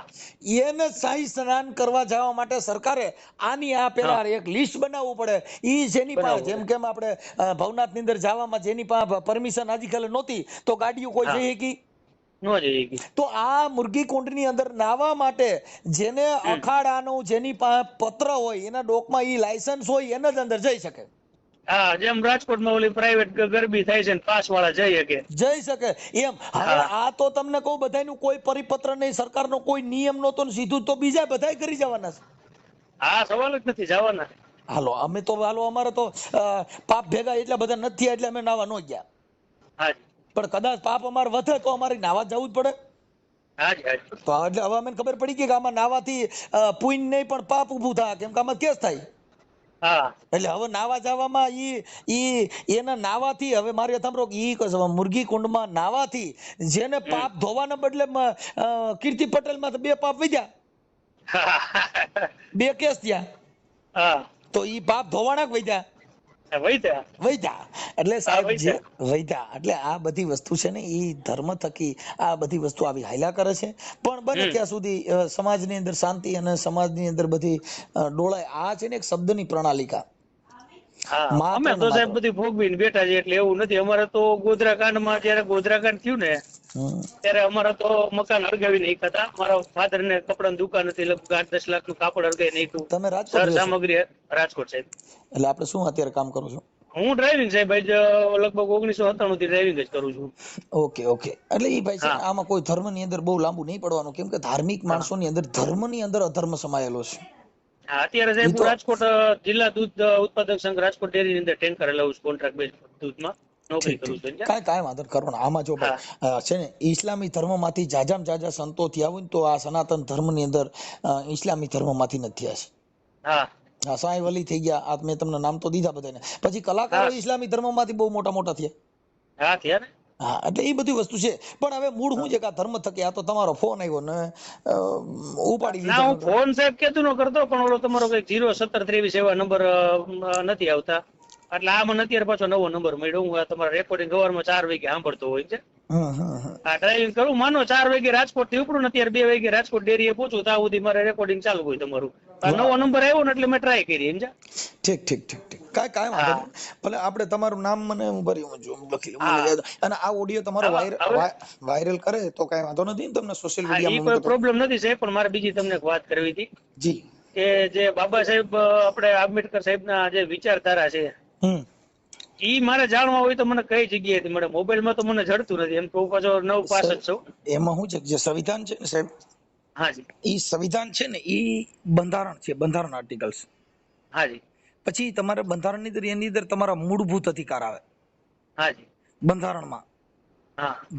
એને શાહી સ્નાન કરવા જવા માટે સરકારે આની આ પેલા એક લિસ્ટ બનાવવું પડે. ઈ જેની પાસે, બનાવવું જેમ કેમ આપણે ભવનાથ ની અંદર જવામાં જેની પાસે પરમિશન આજકાલ નહોતી, તો ગાડીઓ કોઈ હા. જઈ શકી. નો જઈ ગઈ. તો આ મુરગી કુંડની અંદર નાવા માટે જેને અખાડાનું જેની પાસે પત્ર હોય, એના ડોકમાં ઈ લાયસન્સ હોય, એને જ અંદર જઈ શકે. હા જેમ રાજકોટમાં ઓલી પ્રાઇવેટ ગરબી થાય છે ને પાસ વાળા જઈ શકે. જઈ શકે એમ. હવે હા. આ તો તમને કહું, બધાયનું કોઈ પરિપત્ર નહીં, સરકારનો કોઈ નિયમ નહોતો ને સીધું તો બીજા બધાય કરી જવાના છે. હા સવાલ જ નથી જવાના. હાલો અમે તો અમારે તો પાપ ભેગા એટલા બધા નથી થયા એટલે અમે નાવા ન ગયા. હાજી પણ કદાચ પાપ અમારે વધે તો અમારે નાવા જવું જ પડે. હાજી હાજી તો એટલે હવે અમને ખબર પડી ગઈ કે આમાં નાવાથી પુણ્ય નહીં પણ પાપ ઊભું થાય, કેમ કે આમાં કેસ થાય. હા એટલે હવે નાવા જવામાં એના નાવાથી, હવે મારે સાંભળો, ઈ મુરગી કુંડમાં નાવાથી જેને પાપ ધોવાના બદલે કીર્તિ પટેલ માં 2 પાપ વધ્યા, 2 કેસ થયા, હા તો ઈ પાપ ધોવાના જ વધ્યા. વૈધા એટલે સાહેબ જે વૈધા એટલે આ બધી વસ્તુ છે ને, એ ધર્મ થકી આ બધી વસ્તુ આવી હાલ્યા કરે છે. પણ બને ત્યાં સુધી સમાજની અંદર શાંતિ અને સમાજની અંદર બધી ડોળાય. આ છે ને એક શબ્દની પ્રણાલિકા. હા અમે તો સાહેબ બધી ભોગવીને બેઠા છે, એટલે એવું નથી. અમારે તો ગોધરા કાંડમાં જયારે ગોધરા કાંડ થયું ને, ત્યારે અમારા તો મકાન હળગાવી નાખ્યા હતા. મારા ફાધર ને કપડાની દુકાન હતી, લગભગ 8-10 લાખ નું કાપડ હળગાવી નાખ્યું. તમે રાજકોટ સર રહ્યો છો? સામગ્રી રાજકોટ સાહેબ. એટલે આપણે શું અત્યારે કામ કરો છો? હું ડ્રાઇવિંગ સાહેબ લગભગ 1997 થી ડ્રાઇવિંગ જ કરું છું. Okay okay. એટલે એ ભાઈ છે, આમાં કોઈ ધર્મ ની અંદર બહુ લાંબુ નહીં પડવાનું, કેમ કે ધાર્મિક માણસોની અંદર ધર્મ ની અંદર અધર્મ સમાયેલો છે. અત્યારે સાહેબ હું રાજકોટ જિલ્લા દૂધ ઉત્પાદક સંઘ રાજકોટ ડેરી ની અંદર ટેન્કર લઉં છું, કોન્ટ્રાક્ટ બેઝ દૂધમાં નોકરી કરું છું. કાંઈ વાંધો કરવાનો. આમાં જો ભાઈ છે ને, ઇસ્લામી ધર્મ માંથી જાજામાં જાજા સંતો થયા હોય ને, તો આ સનાતન ધર્મ ની અંદર ઇસ્લામી ધર્મ માંથી નથી થયા છે. હા સાંઈ વલી થઈ ગયા, આ મેં તમને નામ તો દીધા બધાને. પછી કલાકારો ઇસ્લામી ધર્મ માંથી બહુ મોટા મોટા થયા. હા થયા ને. હા એટલે એ બધી વસ્તુ છે. પણ હવે મૂળ શું છે કે આ ધર્મ થકી, આ તો તમારો ફોન આવ્યો ને ઉપાડી લીધો. હું ફોન સાહેબ કેતું નો કરતો, પણ ઓલો તમારો કઈક 01723 એવા નંબર નથી આવતા, એટલે આ મને અત્યારે પાછો નવો નંબર મળ્યો. હું તમારા રેકોર્ડિંગ સવારમાં 4 વાગે સાંભળતો હોય છે. આ ડ્રાઇવિંગ કરું, માનો 4 વાગે રાજકોટ થી ઉપડું ને, અત્યારે 2 વાગે રાજકોટ ડેરીએ પહોંચું, ત્યાં સુધી મારે રેકોર્ડિંગ ચાલુ હોય તમારું. નવો નંબર આવ્યો ને એટલે મેં ટ્રાય કરી. સમજા? ઠીક ઠીક ઠીક ઠીક. કાંઈ વાંધો નહીં. ભલે આપણે તમારું નામ મને લખી અને આ ઓડિયો તમારો વાયરલ કરે તો કાંઈ વાંધો નથી ને, તમને સોશિયલ મીડિયામાં કોઈ પ્રોબ્લેમ નથી સાહેબ. પણ મારે બીજી તમને એક વાત કરવી હતી. જી. કે જે બાબા સાહેબ આપણે આંબેડકર સાહેબના જે વિચારધારા છે, ઈ મારે જાણવા હોય તો મને કઈ જગ્યાએથી મળે? મોબાઈલમાં તો મને જડતું નથી. એમ તો પાછો 9 પાસ જ છું. એમાં શું છે, જે સંવિધાન છે ને સાહેબ, હાજી, ઈ સંવિધાન છે ને, ઈ બંધારણ છે, બંધારણ આર્ટિકલ્સ. હાજી. પછી તમારે બંધારણની અંદર એની અંદર તમારા મૂળભૂત અધિકાર આવે. હાજી. બંધારણમાં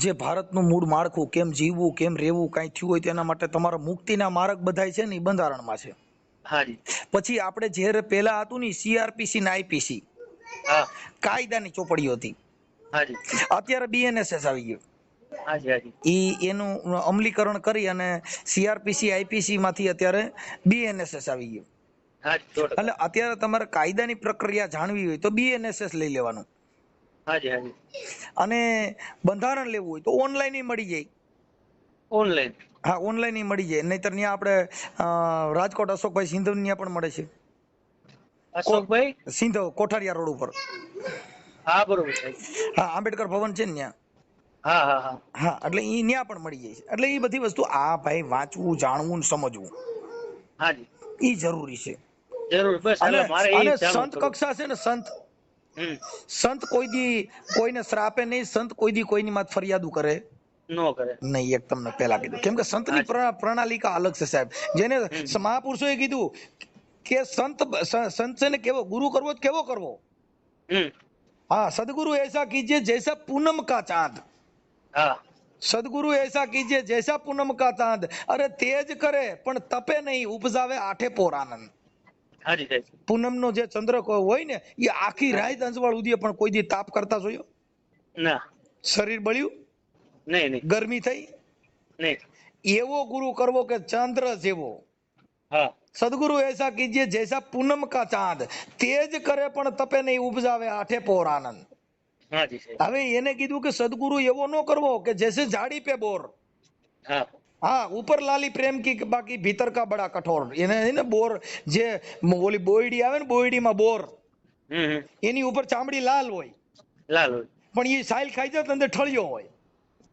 જે ભારતનું મૂળ માળખું, કેમ જીવવું, કેમ રહેવું, કાંઈ થયું હોય તેના માટે તમારા મુક્તિના માર્ગ બધાય છે ને, એ બંધારણમાં છે. હાજી. પછી આપણે જે પેલા હતું ને CRPC ને IPC, કાયદાની ચોપડીઓ હતી. હાજી. અત્યારે BNSS આવી ગયું. હાજી હાજી. એનું અમલીકરણ કરી અને CRPC IPC માંથી અત્યારે BNSS આવી ગયું. એટલે અત્યારે તમારે કાયદાની પ્રક્રિયા જાણવી હોય તો BNSS લઈ લેવાનું. હાજી હાજી. અને બંધારણ લેવું હોય તો ઓનલાઈન મળી જાય. ઓનલાઈન? હા ઓનલાઈન મળી જાય. નહીતર ત્યાં આપણે રાજકોટ અશોકભાઈ સિંધવ ત્યાં પણ મળે છે. અશોકભાઈ સિંધવ કોઠારિયા રોડ ઉપર. હા બરોબર. હા આંબેડકર ભવન છે ને ત્યાં. હા હા હા હા, એટલે ઈ ન્યા પણ મળી જાય છે. એટલે એ બધી વસ્તુ આ ભાઈ વાંચવું, જાણવું ને સમજવું હાજી ઈ જરૂરી છે. જરૂર, બસ અને એટલે મારે એ અને જાણવું સંત થોડું. કક્ષા છે ને, સંત હમ સંત કોઈ દી કોઈને શ્રાપે નહીં, સંત કોઈ દી કોઈની માત ફરિયાદો કરે નો કરે. નહીં. એક તમને પહેલા કીધું, કેમ કે સંતની હાજી પ્રણાલિકા અલગ છે સાહેબ. જેને હમ મહાપુરુષોએ કીધું કે સંત છે ને કેવો ગુરુ કરવો, કેવો કરવો? હમ हाँ, सदगुरु ऐसा कीजिए जैसा पूनम का चांद। હા सदगुरु ऐसा कीजिए जैसा पूनम का चांद। अरे तेज करे पण तपे नहीं, उपजावे आठे पोर आनंद। હાજી સાહેબ. પૂનમ નો જે ચંદ્ર હોય ને એ આખી હાજી રાત અંજવાળ ઉદય, પણ કોઈ દી તાપ કરતા જોયો? ના શરીર બળ્યું, નહીં નહીં ગરમી થઈ? નહીં. એવો ગુરુ કરવો કે ચંદ્ર જેવો। હા सदगुरु ऐसा कीजिए जैसा पूनम का चांद, तेज करे पण तपे नहीं, उपजावे आठे पोर आनंद। હાજી સાહેબ. હવે એને કીધું કે સદગુરુ એવો ન કરવો કે જैसे झाड़ी पे बोर। હા हाँ, ऊपर लाली प्रेम की बाकी भीतर का बड़ा कठोर। એને બોર જે ઓલી બોયડી આવે ને, બોયડીમાં બોર હમ એની ઉપર ચામડી લાલ હોય, લાલ હોય। પણ એ સાઈલ ખાઈ જાય તો અંદર ઠળિયો હોય।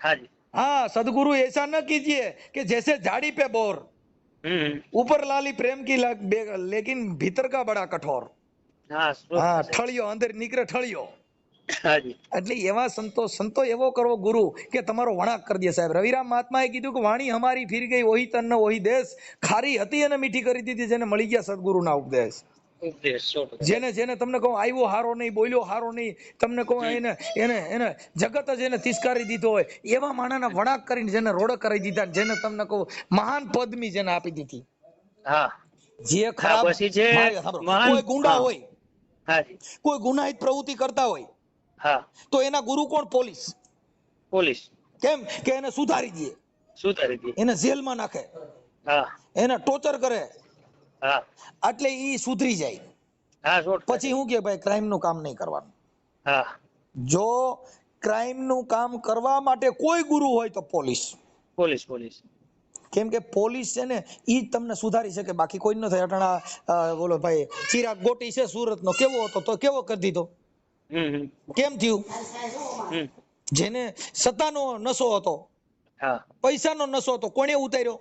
હાજી हाँ, सदगुरु ऐसा न कीजिए कि जैसे झाड़ी पे बोर, હમ ऊपर लाली प्रेम की लेकिन भीतर का बड़ा कठोर। હા हाँ, ઠળિયો અંદર નીકળે ઠળિયો। હાજી એટલે એવા સંતો એવો કરવો ગુરુ કે તમારો વણાક કરી દે સાહેબ। રવિરામ મહાત્માએ કીધું કે વાણી હમારી ફીર ગઈ, વહી તન વહી દેશ। ખારી હતી અને મીઠી કરી દીધી જેને મળી ગયા સદગુરુના ઉપદેશ। ઉપદેશ 100%. જેને તમને કહું આવ્યો હારો નહીં, બોલ્યો હારો નહીં, તમને કહું એને એને એને જગત જ એને તિસ્કારી દીધો હોય, એવા માણાના વણાક કરીને જેને રોડક કરી દીધા, જેને તમને કહું મહાન પદવી જેને આપી દીધી। હા જે ખરાબ પછી જે મહાન કોઈ ગુંડા હા હોય, હાજી કોઈ ગુનાહિત પ્રવૃત્તિ કરતા હોય, હા તો એના ગુરુ કોણ? પોલીસ। પોલીસ કેમ કે એને સુધારી દે, સુધારી દી। એને જેલમાં નાખે, હા એને ટોર્ચર કરે, હા એટલે ઈ સુધરી જાય। હા 100%. પછી હું કે ભાઈ ક્રાઇમ નું કામ નહીં કરવાનું। હા જો ક્રાઇમ નું કામ કરવા માટે કોઈ ગુરુ હોય તો પોલીસ। પોલીસ પોલીસ કેમ કે પોલીસ છે ને ઈ જ તમને સુધારી શકે, બાકી કોઈ ન થાય। અટાણા બોલો ભાઈ ચિરાગ ગોટી છે સુરત નો, કેવો હતો તો કેવો કરી દીધો? હમ કેમ થયું? હમ જેને સત્તાનો નશો હતો, હા પૈસાનો નશો હતો, કોણે ઉતાર્યો?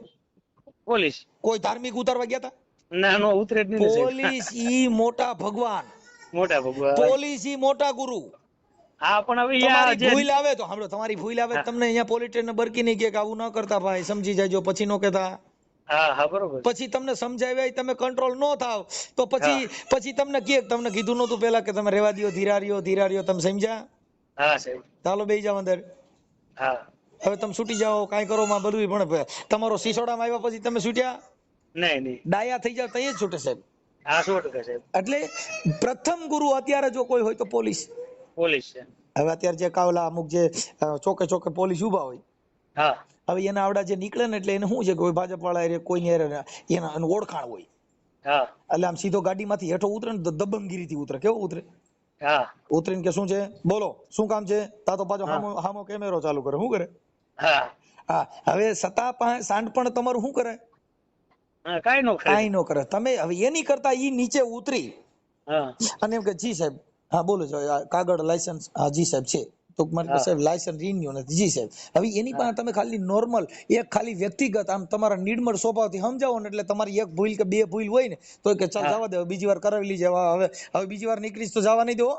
પોલીસ। કોઈ ધાર્મિક ઉતારવા ગયા હતા? ના નો ઉતરે જ નહીં ને સાહેબ। પોલીસ ઈ મોટા ભગવાન, મોટા ભગવાન। પોલીસ ઈ મોટા ગુરુ। હા પણ હવે તમારી જે ભૂલ આવે તો સાંભળો, તમારી ભૂલ આવે તો તમને અહીંયા પોલીસ સ્ટેશન બરકી નહીં કે આવું ન કરતા ભાઈ, સમજી જાજો, પછી નો કહેતા। હા હા બરોબર। પછી તમને સમજાવ્યા તમે કંટ્રોલ નો થાવ તો પછી તમને તમને કીધું નતું પેલા કે તમે રેવા દો, ધીરા રહ્યો, તમે સમજ્યા? હા સાહેબ। ચાલો બેસી જાવ અંદર। હા હવે તમે છૂટી જાઓ, કાંઈ કરો માં બધું પણ તમારો સિસોડામાં આવ્યા પછી તમે છૂટ્યા? નહીં નહીં ડાયા થઈ જાવ તઈ જ છૂટે સાહેબ। હા 100% સાહેબ। એટલે પ્રથમ ગુરુ અત્યારે જો કોઈ હોય તો પોલીસ। પોલીસ છે। હવે અત્યારે જે કાવલા અમુક જે ચોકે પોલીસ ઉભા હોય, હા હવે એના આવડા જે નીકળે ને એટલે એને શું છે કે કોઈ ભાજપ વાળા કોઈની એના ઓળખાણ હોય, હા એટલે આમ સીધો ગાડીમાંથી હેઠો ઉતરે ને તો દબંગગીરીથી ઉતરે। કેવો ઉતરે? હા ઉતરીને કે શું છે, બોલો શું કામ છે? તા તો પાછો હામો કેમેરો ચાલુ કરે। શું કરે? હા હા, હવે સત્તા સાંડ પણ તમારું શું કરે? હા કાઈ નો કરે। કાંઈ નો કરે। તમે હવે એની કરતા ઈ નીચે ઉતરી હા અને એમ કે જી સાહેબ, હા બોલો કાગળ લાયસન્સ, હા જી સાહેબ છે, તો મારે સાહેબ લાયસન્સ રિન્યુ નથી, જી સાહેબ। હવે એની પાસે તમે ખાલી નોર્મલ એક ખાલી વ્યક્તિગત આમ તમારા નિર્મળ સ્વભાવથી સમજાવો ને એટલે તમારી એક ભૂલ કે બે ભૂલ હોય ને તો કે ચાલ જવા દે, બીજી વાર કરાવી લીજે, હવે બીજી વાર નીકળીશ તો જવા નહીં દો,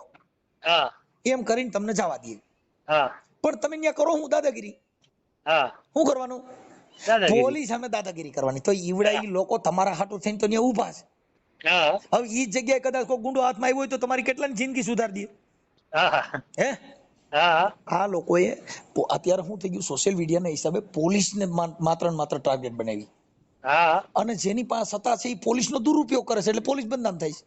હા એમ કરીને તમને જવા દે। હા પણ તમે ત્યાં કરો હું દાદાગીરી, હા શું કરવાનું? દાદાગીરી। પોલીસ સામે દાદાગીરી કરવાની। તો ઈવડા ઈ લોકો તમારા હાટું થઈને તો ત્યાં ઊભા છે। હા હવે ઈ જગ્યાએ કદાચ કોઈ ગુંડો હાથમાં આવ્યો હોય તો તમારી કેટલાની જિંદગી સુધારી દે? હા હે? હા આ લોકોએ અત્યારે શું થઈ ગયું, સોશિયલ મીડિયાના હિસાબે પોલીસને માત્ર ને માત્ર ટાર્ગેટ બનાવી, હા અને જેની પાસે સત્તા છે એ પોલીસનો દુરુપયોગ કરે છે, એટલે પોલીસ બદનામ થાય છે।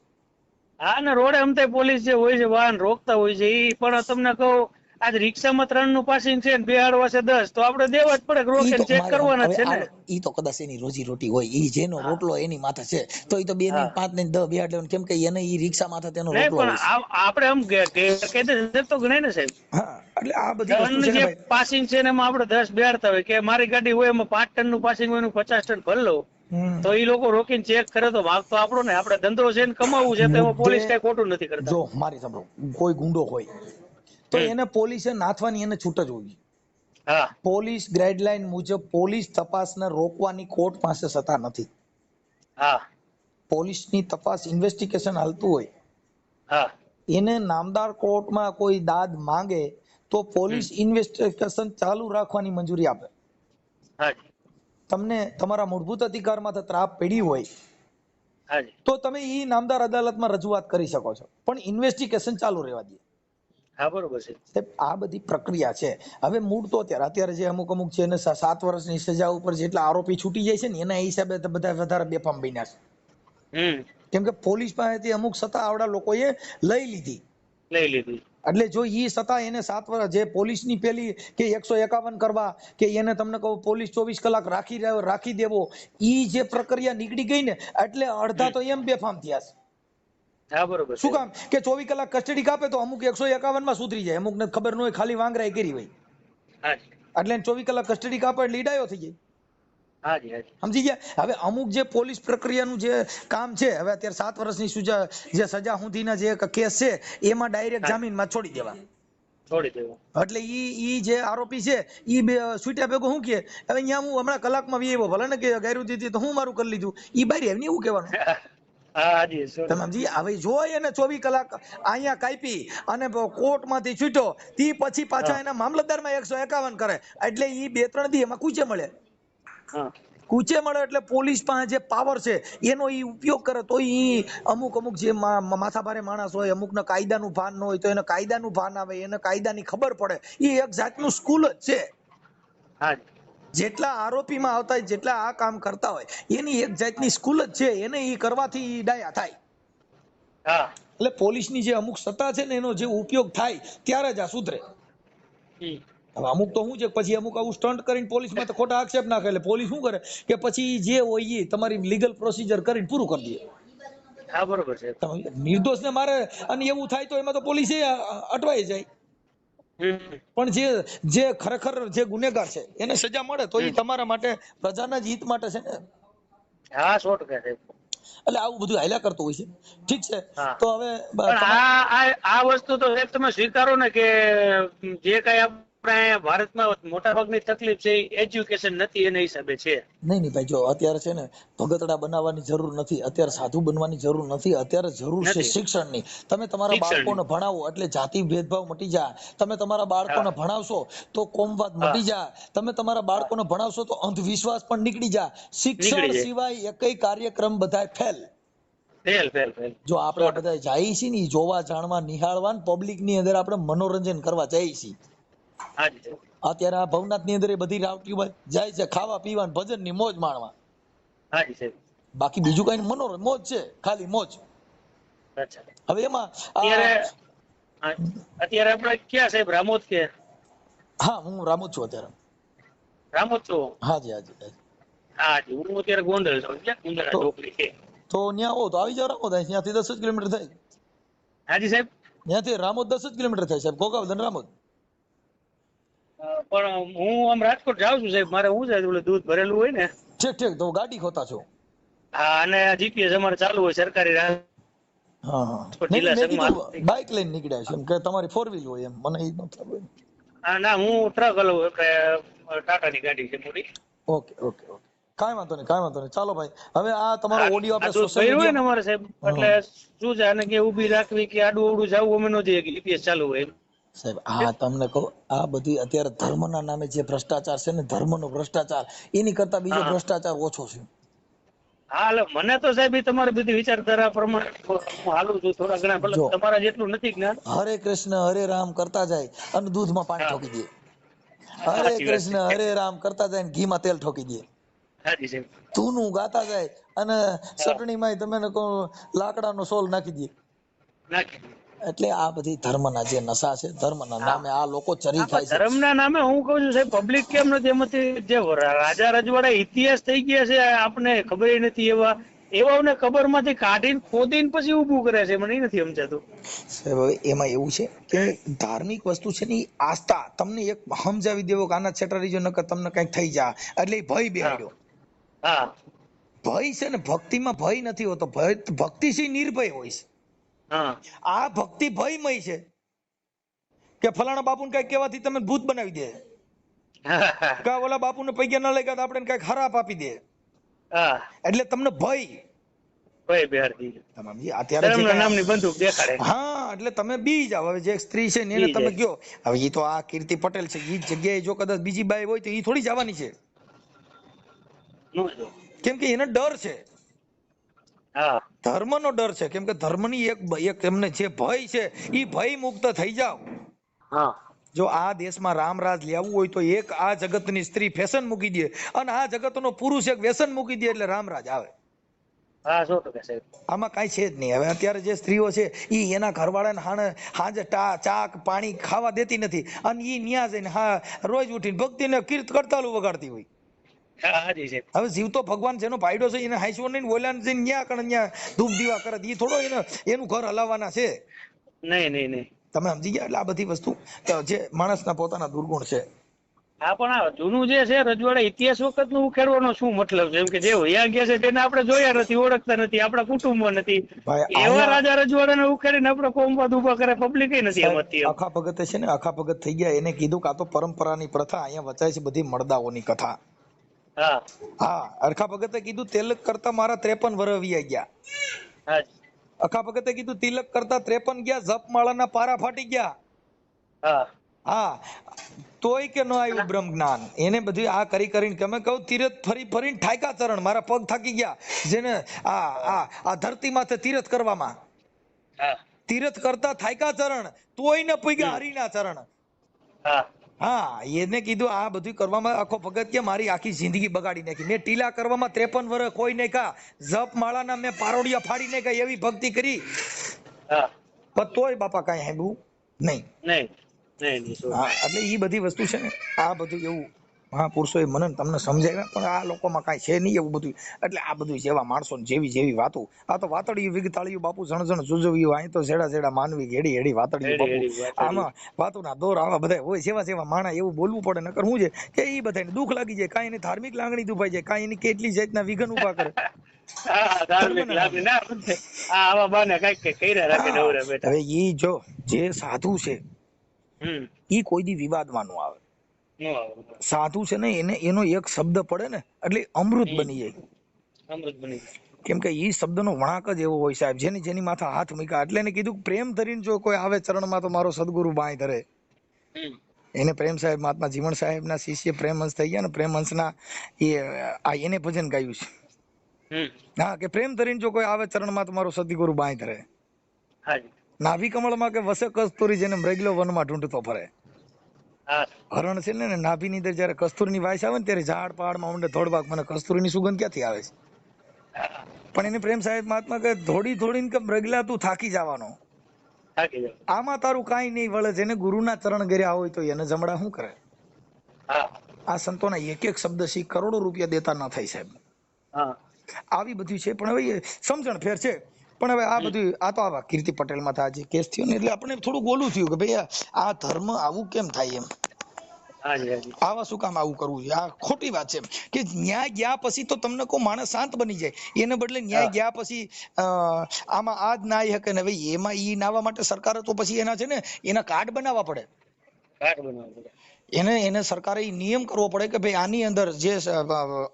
હા ને રોડે અમતે પોલીસ જે હોય છે વાહન રોકતા હોય છે ઈ પણ તમને કહું આજ રિક્ષામાં 3 નું પાસિંગ છે ને બેહાડવા છે 10 તો આપણે દેવા જ પડે, રોકે ચેક કરવાના જ છે ને। ઈ તો કદાચ એની રોજી રોટી હોય, ઈ જેનો રોટલો એની માથે છે તો ઈ તો 2 ને 5 ને 10 બેહાડ લેવાનું, કેમ કે એને ઈ રિક્ષા માથે તેનો નહીં રોટલો પણ હોય છે। આપણે આમ ગેરકાયદેસર તો ગણાય ને સાહેબ। હા, એટલે આ બધી વસ્તુ છે ને જે ભાઈ, પાસિંગ છે ને એમાં આપણે 10 બેહાડતા હોય કે મારી ગાડી હોય એમાં 5 ટન નું પાસિંગ હોય, 50 ટન ભર લઉં તો ઈ લોકો રોકીને ચેક કરે તો વાંક તો આપણો ને, આપણે ધંધો છે ને કમાવું છે તો એમાં પોલીસ કઈ ખોટું નથી કરતા। જો મારી સાંભળો, કોઈ ગુંડો હોય તો એને પોલીસે નાથવાની એને છૂટ જ હોય, હા પોલીસ ગાઈડલાઈન મુજબ પોલીસ તપાસને રોકવાની કોર્ટ પાસે સત્તા નથી. હા પોલીસની તપાસ ઇન્વેસ્ટિગેશન હાલતું હોય, હા એને નામદાર કોર્ટમાં કોઈ દાદ માંગે તો પોલીસ ઇન્વેસ્ટિગેશન ચાલુ રાખવાની મંજૂરી આપે. હાજી તમને તમારા મૂળભૂત અધિકારમાં ત્રાપ પડી હોય હાજી તો તમે એ નામદાર અદાલતમાં રજૂઆત કરી શકો છો, પણ ઇન્વેસ્ટિગેશન ચાલુ રહેવા દે. હા બરોબર છે સાહેબ આ બધી પ્રક્રિયા છે. હવે મૂળ તો અત્યારે જે અમુક છે એને 7 વર્ષની સજા ઉપર જેટલા આરોપી છૂટી જાય છે ને એના હિસાબે તો બધા વધારે બેફામ બન્યા છે. કેમ કે પોલીસ પાસેથી અમુક સત્તા આવડા લોકોએ લઈ લીધી. એટલે જો ઈ સત્તા એને 7 વર્ષ જે પોલીસની પેલી કે 151 કરવા કે એને તમને કહું પોલીસ 24 કલાક રાખી દેવો, ઈ જે પ્રક્રિયા નીકળી ગઈ ને એટલે અડધા તો એમ બેફામ થયા છે. હા બરોબર. શું કામ કે 24 કલાક કસ્ટડી કાપે તો અમુક 151 માં સુધરી જાય, અમુક ને ખબર ન હોય ખાલી વાંગરાઈ કરી હોય એટલે 24 કલાક કસ્ટડી કાપે એટલે ઈડાયો થઈ જાય. સમજી ગયા? હવે અમુક જે પોલીસ પ્રક્રિયાનું જે કામ છે, હવે અત્યારે 7 વર્ષની જે સજા સુધીના જે કેસ છે એમાં ડાયરેક્ટ જામીનમાં છોડી દેવા. એટલે ઈ જે આરોપી છે ઈ છૂટ્યા ભેગો શું કે હવે અહીંયા હું હમણાં કલાકમાં વી આવ્યો, ભલે ને કે ગાયરું દીધી તો હું મારું કરી લીધું, ઈ બારી એમને એવું કહેવાનું. તમે સમજી? હવે જો એને 24 કલાક અહીંયા કાપી અને કોર્ટમાંથી છૂટ્યો તી પછી પાછા એના મામલતદારમાં 151 કરે એટલે ઈ 2-3 દી એમાં કૂચે મળે. એટલે પોલીસ પાસે જે પાવર છે એનો ઈ ઉપયોગ કરે તો ઈ અમુક જે માથાભારે માણસ હોય, અમુકને કાયદાનું ભાન ન હોય તો એને કાયદાનું ભાન આવે, એને કાયદાની ખબર પડે. એ એક જાતનું સ્કૂલ જ છે. જેટલા આરોપીમાં આવતા હોય, જેટલા આ કામ કરતા હોય એની એક જાતની સ્કૂલ જ છે, એને ઈ કરવાથી ડાયા થાય. એટલે પોલીસની જે અમુક સત્તા છે ને એનો જે ઉપયોગ થાય ત્યારે જ આ સુધરે. હવે અમુક તો શું છે પછી અમુક આવું સ્ટન્ટ કરીને પોલીસમાં તો ખોટા આક્ષેપ નાખે એટલે પોલીસ શું કરે કે પછી જે હોય એ તમારી લીગલ પ્રોસિજર કરીને પૂરું કરી દે. હા બરોબર છે. નિર્દોષને મારે અને એવું થાય તો એમાં તો પોલીસ અટવાઈ જાય. પણ જે ખરેખર જે ગુનેગાર છે એને સજા મળે તો એ તમારા માટે પ્રજાના જ હિત માટે છે ને. હા 100% એટલે આવું બધું હાલ્યા કરતું હોય છે. ઠીક છે, તો હવે આ વસ્તુ તો તમે સ્વીકારો ને કે જે કઈ આપણે ભારતમાં મોટા ભાગની તકલીફ છે એજ્યુકેશન નથી એના હિસાબે છે. નહીં ભાઈ, જો અત્યારે છે ને ભગતડા બનાવવાની જરૂર નથી, અત્યારે સાધુ બનવાની જરૂર નથી, અત્યારે જરૂર છે શિક્ષણની. તમે તમારા બાળકોને ભણાવો એટલે જાતિ ભેદભાવ મટી જાય. તમે તમારા બાળકોને ભણાવશો તો કોમવાદ મટી જાય. તમે તમારા બાળકોને ભણાવશો તો અંધવિશ્વાસ પણ નીકળી જાય. શિક્ષણ સિવાય એકય કાર્યક્રમ બધા ફેલ. જો આપણે બધા જઈએ છીએ ને જોવા જાણવા નિહાળવા પબ્લિક ની અંદર આપણે મનોરંજન કરવા જઈએ છીએ. અત્યારે આ ભવનાથ ની અંદર બધી રાવટી જાય છે ખાવા પીવા ભજન ની મોજ માણવા. બાકી બીજું કઈ મનોરંજન મોજ છે, ખાલી મોજ. હવે એમાં અત્યારે આપણે ક્યાં સાહેબ રામોદ કે? હા હું રામોદ છું અત્યારે. રામોદ છો? હાજી હાજી હાજી. હું અત્યારે ગોંડલ છું. છોકરી છે તો ત્યાં હો તો આવી જાવ રામોદ. ત્યાંથી 10 જ કિલોમીટર થાય. હાજી સાહેબ. ત્યાંથી રામોદ 10 જ કિલોમીટર થાય સાહેબ, ગોગાવદન રામોદ. પણ હું આમ રાજકોટ જાઉં છું સાહેબ, મારે શું છે ઓલું દૂધ ભરેલું હોય ને. ઠીક તો ગાડી ખોતા છો? હા, અને જીપીએસ અમારે ચાલુ હોય સરકારી રાહ. બાઇક લઈને નીકળ્યા છે એમ કે તમારી 4 વ્હીલ હોય એમ મને એ ન ખબર. હા ના, હું ટ્રક હલાવું એટલે ટાટાની ગાડી છે મોટી. ઓકે કાંઈ વાંધો નહીં. ચાલો ભાઈ, હવે આ તમારો ઓડિયો આપણે સોશિયલ મીડિયા ને અમારે સાહેબ એટલે શું છે આને કે ઊભી રાખવી કે આડું ઓડું જવું અમે નો જઈએ કે જીપીએસ ચાલુ હોય સાહેબ. આ તમને કહું, આ બધી અત્યારે ધર્મના નામે જે ભ્રષ્ટાચાર છે ને, ધર્મનો ભ્રષ્ટાચાર એની કરતા બીજો ભ્રષ્ટાચાર ઓછો છે. હા, મને તો સાહેબ તમારી બધી વિચારધારા પ્રમાણે હું હાલું છું. થોડા ઘણા ભલે તમારા જેટલું નથી જ્ઞાન. હરે કૃષ્ણ હરે રામ કરતા જાય અને દૂધમાં પાણી ઠોકી દે. હરે કૃષ્ણ હરે રામ કરતા જાય ને ઘીમાં તેલ ઠોકી દે. ધૂનું ગાતા જાય અને ચટણીમાં તમે લાકડાનો સોલ નાખી દે. એટલે આ બધી ધર્મના જે નશા છે, ધર્મના નામે આ લોકો ચરી ખાય છે. ધર્મના નામે હું કહું છું સાહેબ, પબ્લિક કેમ નથી એમાંથી જે રાજા રજવાડા ઇતિહાસ થઈ ગયા છે આપણે ખબર નથી, એવાને ખબરમાંથી કાઢીને ખોદીને પછી ઊભું કરે છે. મને નથી સમજાતું સાહેબ. એમાં એવું છે કે ધાર્મિક વસ્તુ છે ને આસ્થા તમને એક સમજાવી દેવો કે આના છેટરી જો નકર તમને કઈક થઈ જાય એટલે ભય બેહાડ્યો. ભય છે ને ભક્તિમાં ભય નથી હોતો. ભક્તિ છે નિર્ભય હોય છે. આ ભક્તિ ભયમય છે કે ફલાણા બાપુને કઈ કહેવાથી તમે ભૂત બનાવી દે. કા ઓલા બાપુને પૈયા ન લાગ્યા તો આપણે કઈક ખરાબ આપી દે, એટલે તમને ભય હા, એટલે તમે બી જાવ. હવે જે સ્ત્રી છે ને એને તમે કયો હવે ઈ તો આ કીર્તિ પટેલ છે, ઈ જગ્યાએ જો કદાચ બીજી બાઈ હોય તો ઈ થોડી જવાની છે, કેમ કે એને ડર છે, ધર્મનો ડર છે, કેમ કે ધર્મની એક એમને જે ભય છે ઈ ભય મુક્ત થઈ જાવ. જો આ દેશમાં રામરાજ લેવું હોય તો એક આ જગતની સ્ત્રી ફેશન મૂકી દે અને આ જગતનો પુરુષ એક વ્યસન મૂકી દે એટલે રામરાજ આવે. આમાં કઈ છે જ નહીં. હવે અત્યારે જે સ્ત્રીઓ છે ઈ એના ઘરવાળાને હાજે ચા પાણી ખાવા દેતી નથી અને ઈ ન્યા જઈને રોજ ઉઠીને ભક્તિને કીર્ત કરતાલું વગાડતી હોય. હવે જીવતો ભગવાન જેનો ભાઈડો છે એને હાઈસો નહીં બોલ્યા જઈને ન્યા કણ ન્યા ધૂપ દીવા કરે, ઈ થોડો એનું ઘર હલાવવાના છે. નહીં તમે સમજી ગયા. એટલે આ બધી વસ્તુ જે માણસના પોતાના દુર્ગુણ છે. હા, પણ આ જૂનું જે છે રજવાડા ઇતિહાસ વખત નું ઉખેડવાનો શું મતલબ છે? એમ કે જે વયા ગયા છે તેને આપણે જોયા નથી, ઓળખતા નથી, આપણા કુટુંબમાં નથી, એવા રાજા રજવાડાને ઉખેડીને આપણે કોમવાદ ઉભા કરે, પબ્લિક નથી સમજતી. આખા ભગત છે ને, આખા ભગત થઈ ગયા, એને કીધું કે આ તો પરંપરાની પ્રથા, અહીંયા વચાય છે બધી મળદાઓની કથા. હા, અરખા ભગતે કીધું તિલક કરતા મારા 53 વર્ષ વી ગયા. અખા ભગતે કીધું તિલક કરતા 53 ગયા, જપમાળાના પારા ફાટી ગયા. હા, તોય કે ન આવ્યું બ્રહ્મ જ્ઞાન. એને બધું આ કરી કરીને તમે કહું તીરથ ફરીને ઠાયકા ચરણ, મારા પગ થાકી ગયા. જેને આ ધરતી માથે તીરથ કરવામાં, તીરથ કરતા થાયકા ચરણ, તોય ને પૂગ્યા હરિના ચરણ. હા, એને કીધું આ બધું કરવામાં આખો ભગત કે મારી આખી જિંદગી બગાડી નાખી. મેં ટીલા કરવામાં 53 વર્ષ કોઈ નહીં કા, જપ માળાના મેં પારોડિયા ફાડી નાખ્યા, એવી ભક્તિ કરી, પણ તોય બાપા કઈ સાંભળ્યું નહીં. હા, એટલે ઈ બધી વસ્તુ છે ને, આ બધું એવું મહાપુરુષોએ મને તમને સમજાવ્યા, પણ આ લોકોમાં કઈ છે નહીં એવું બધું. એટલે આ બધું જેવા માણસો જેવી વાતો, આ તો વાતડિયું વિગતાળિયું બાપુ જણ સુજવ્યું, અહીં તો જેડા માનવી હેડી વાતડિયું બાપુ. આમાં વાતોના દોર આવા બધા હોય, જેવા માણા એવું બોલવું પડે. નકર શું છે કે ઈ બધાને દુઃખ લાગી જાય, કાંઈ એની ધાર્મિક લાગણી દુભાઈ જાય, કાંઈ એની કેટલી જાતના વિઘન ઉભા કરે. હવે ઈ જો જે સાધુ છે ઈ કોઈ દી વિવાદમાં નો આવે. સાધુ છે ને એનો એક શબ્દ પડે ને એટલે અમૃત બની જાય. કેમ કે ઈ શબ્દનો વણાક જ એવો હોય સાહેબ, જેની માથે હાથ મૂક્યા. એટલે એને કીધું પ્રેમ ધરીને જો કોઈ આવે ચરણમાં તો મારો સદગુરુ બાંય ધરે. એને પ્રેમ સાહેબ મહાત્મા જીવણ સાહેબ ના શિષ્ય પ્રેમહંસ થઈ ગયા ને, પ્રેમહંસના એને ભજન ગાયું છે. હા, કે પ્રેમ ધરીને જો કોઈ આવે ચરણમાં તો મારો સદગુરુ બાંય ધરે. નાભી કમળમાં કે વસે કસ્તુરી, જેને મૃગલો વનમાં ઢૂંઢતો ફરે. હરણ છે ને નાભીની અંદર જયારે કસ્તુરીની વાસ આવે ને ત્યારે ઝાડ પહાડમાં ઊંડે ધોડવાક, મને કસ્તુરીની સુગંધ ક્યાંથી આવે છે? પણ એને પ્રેમ સાહેબ મહાત્મા કે થોડી કે મૃગલા તું થાકી જવાનો, આમાં તારું કાંઈ નહીં વળે. જેને ગુરુના ચરણ ગર્યા હોય તો એને જમડા શું કરે? આ સંતોના એક શબ્દ શી કરોડો રૂપિયા દેતા ના થાય સાહેબ. આવી બધું છે, પણ હવે સમજણ ફેર છે. પણ હવે આ બધું આ તો આવા કીર્તિ પટેલ માં આજે કેસ થયો ને એટલે આપણે થોડું બોલું થયું કે ભાઈ આ ધર્મ આવું કેમ થાય એમ, આવા શું કામ આવું કરવું છે? આ ખોટી વાત છે કે ન્યાય ગયા પછી તો તમને કોઈ માણસ શાંત બની જાય, એને બદલે ન્યાય ગયા પછી આમાં આ જ નાય હકે ને ભાઈ એમાં ઈ નાવા માટે સરકારે તો પછી એના છે ને એના કાર્ડ બનાવવા પડે. એને સરકારે નિયમ કરવો પડે કે ભાઈ આની અંદર જે